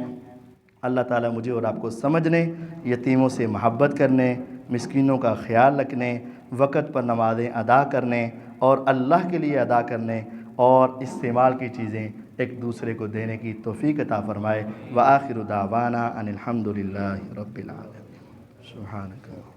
اللہ تعالیٰ مجھے اور آپ کو سمجھنے، یتیموں سے محبت کرنے، مسکینوں کا خیال رکھنے، وقت پر نمازیں ادا کرنے اور اللہ کے لیے ادا کرنے اور استعمال کی چیزیں ایک دوسرے کو دینے کی توفیق عطا فرمائے۔ وآخر دعوانا ان الحمد للہ رب العالمین۔ سبحانک اللہ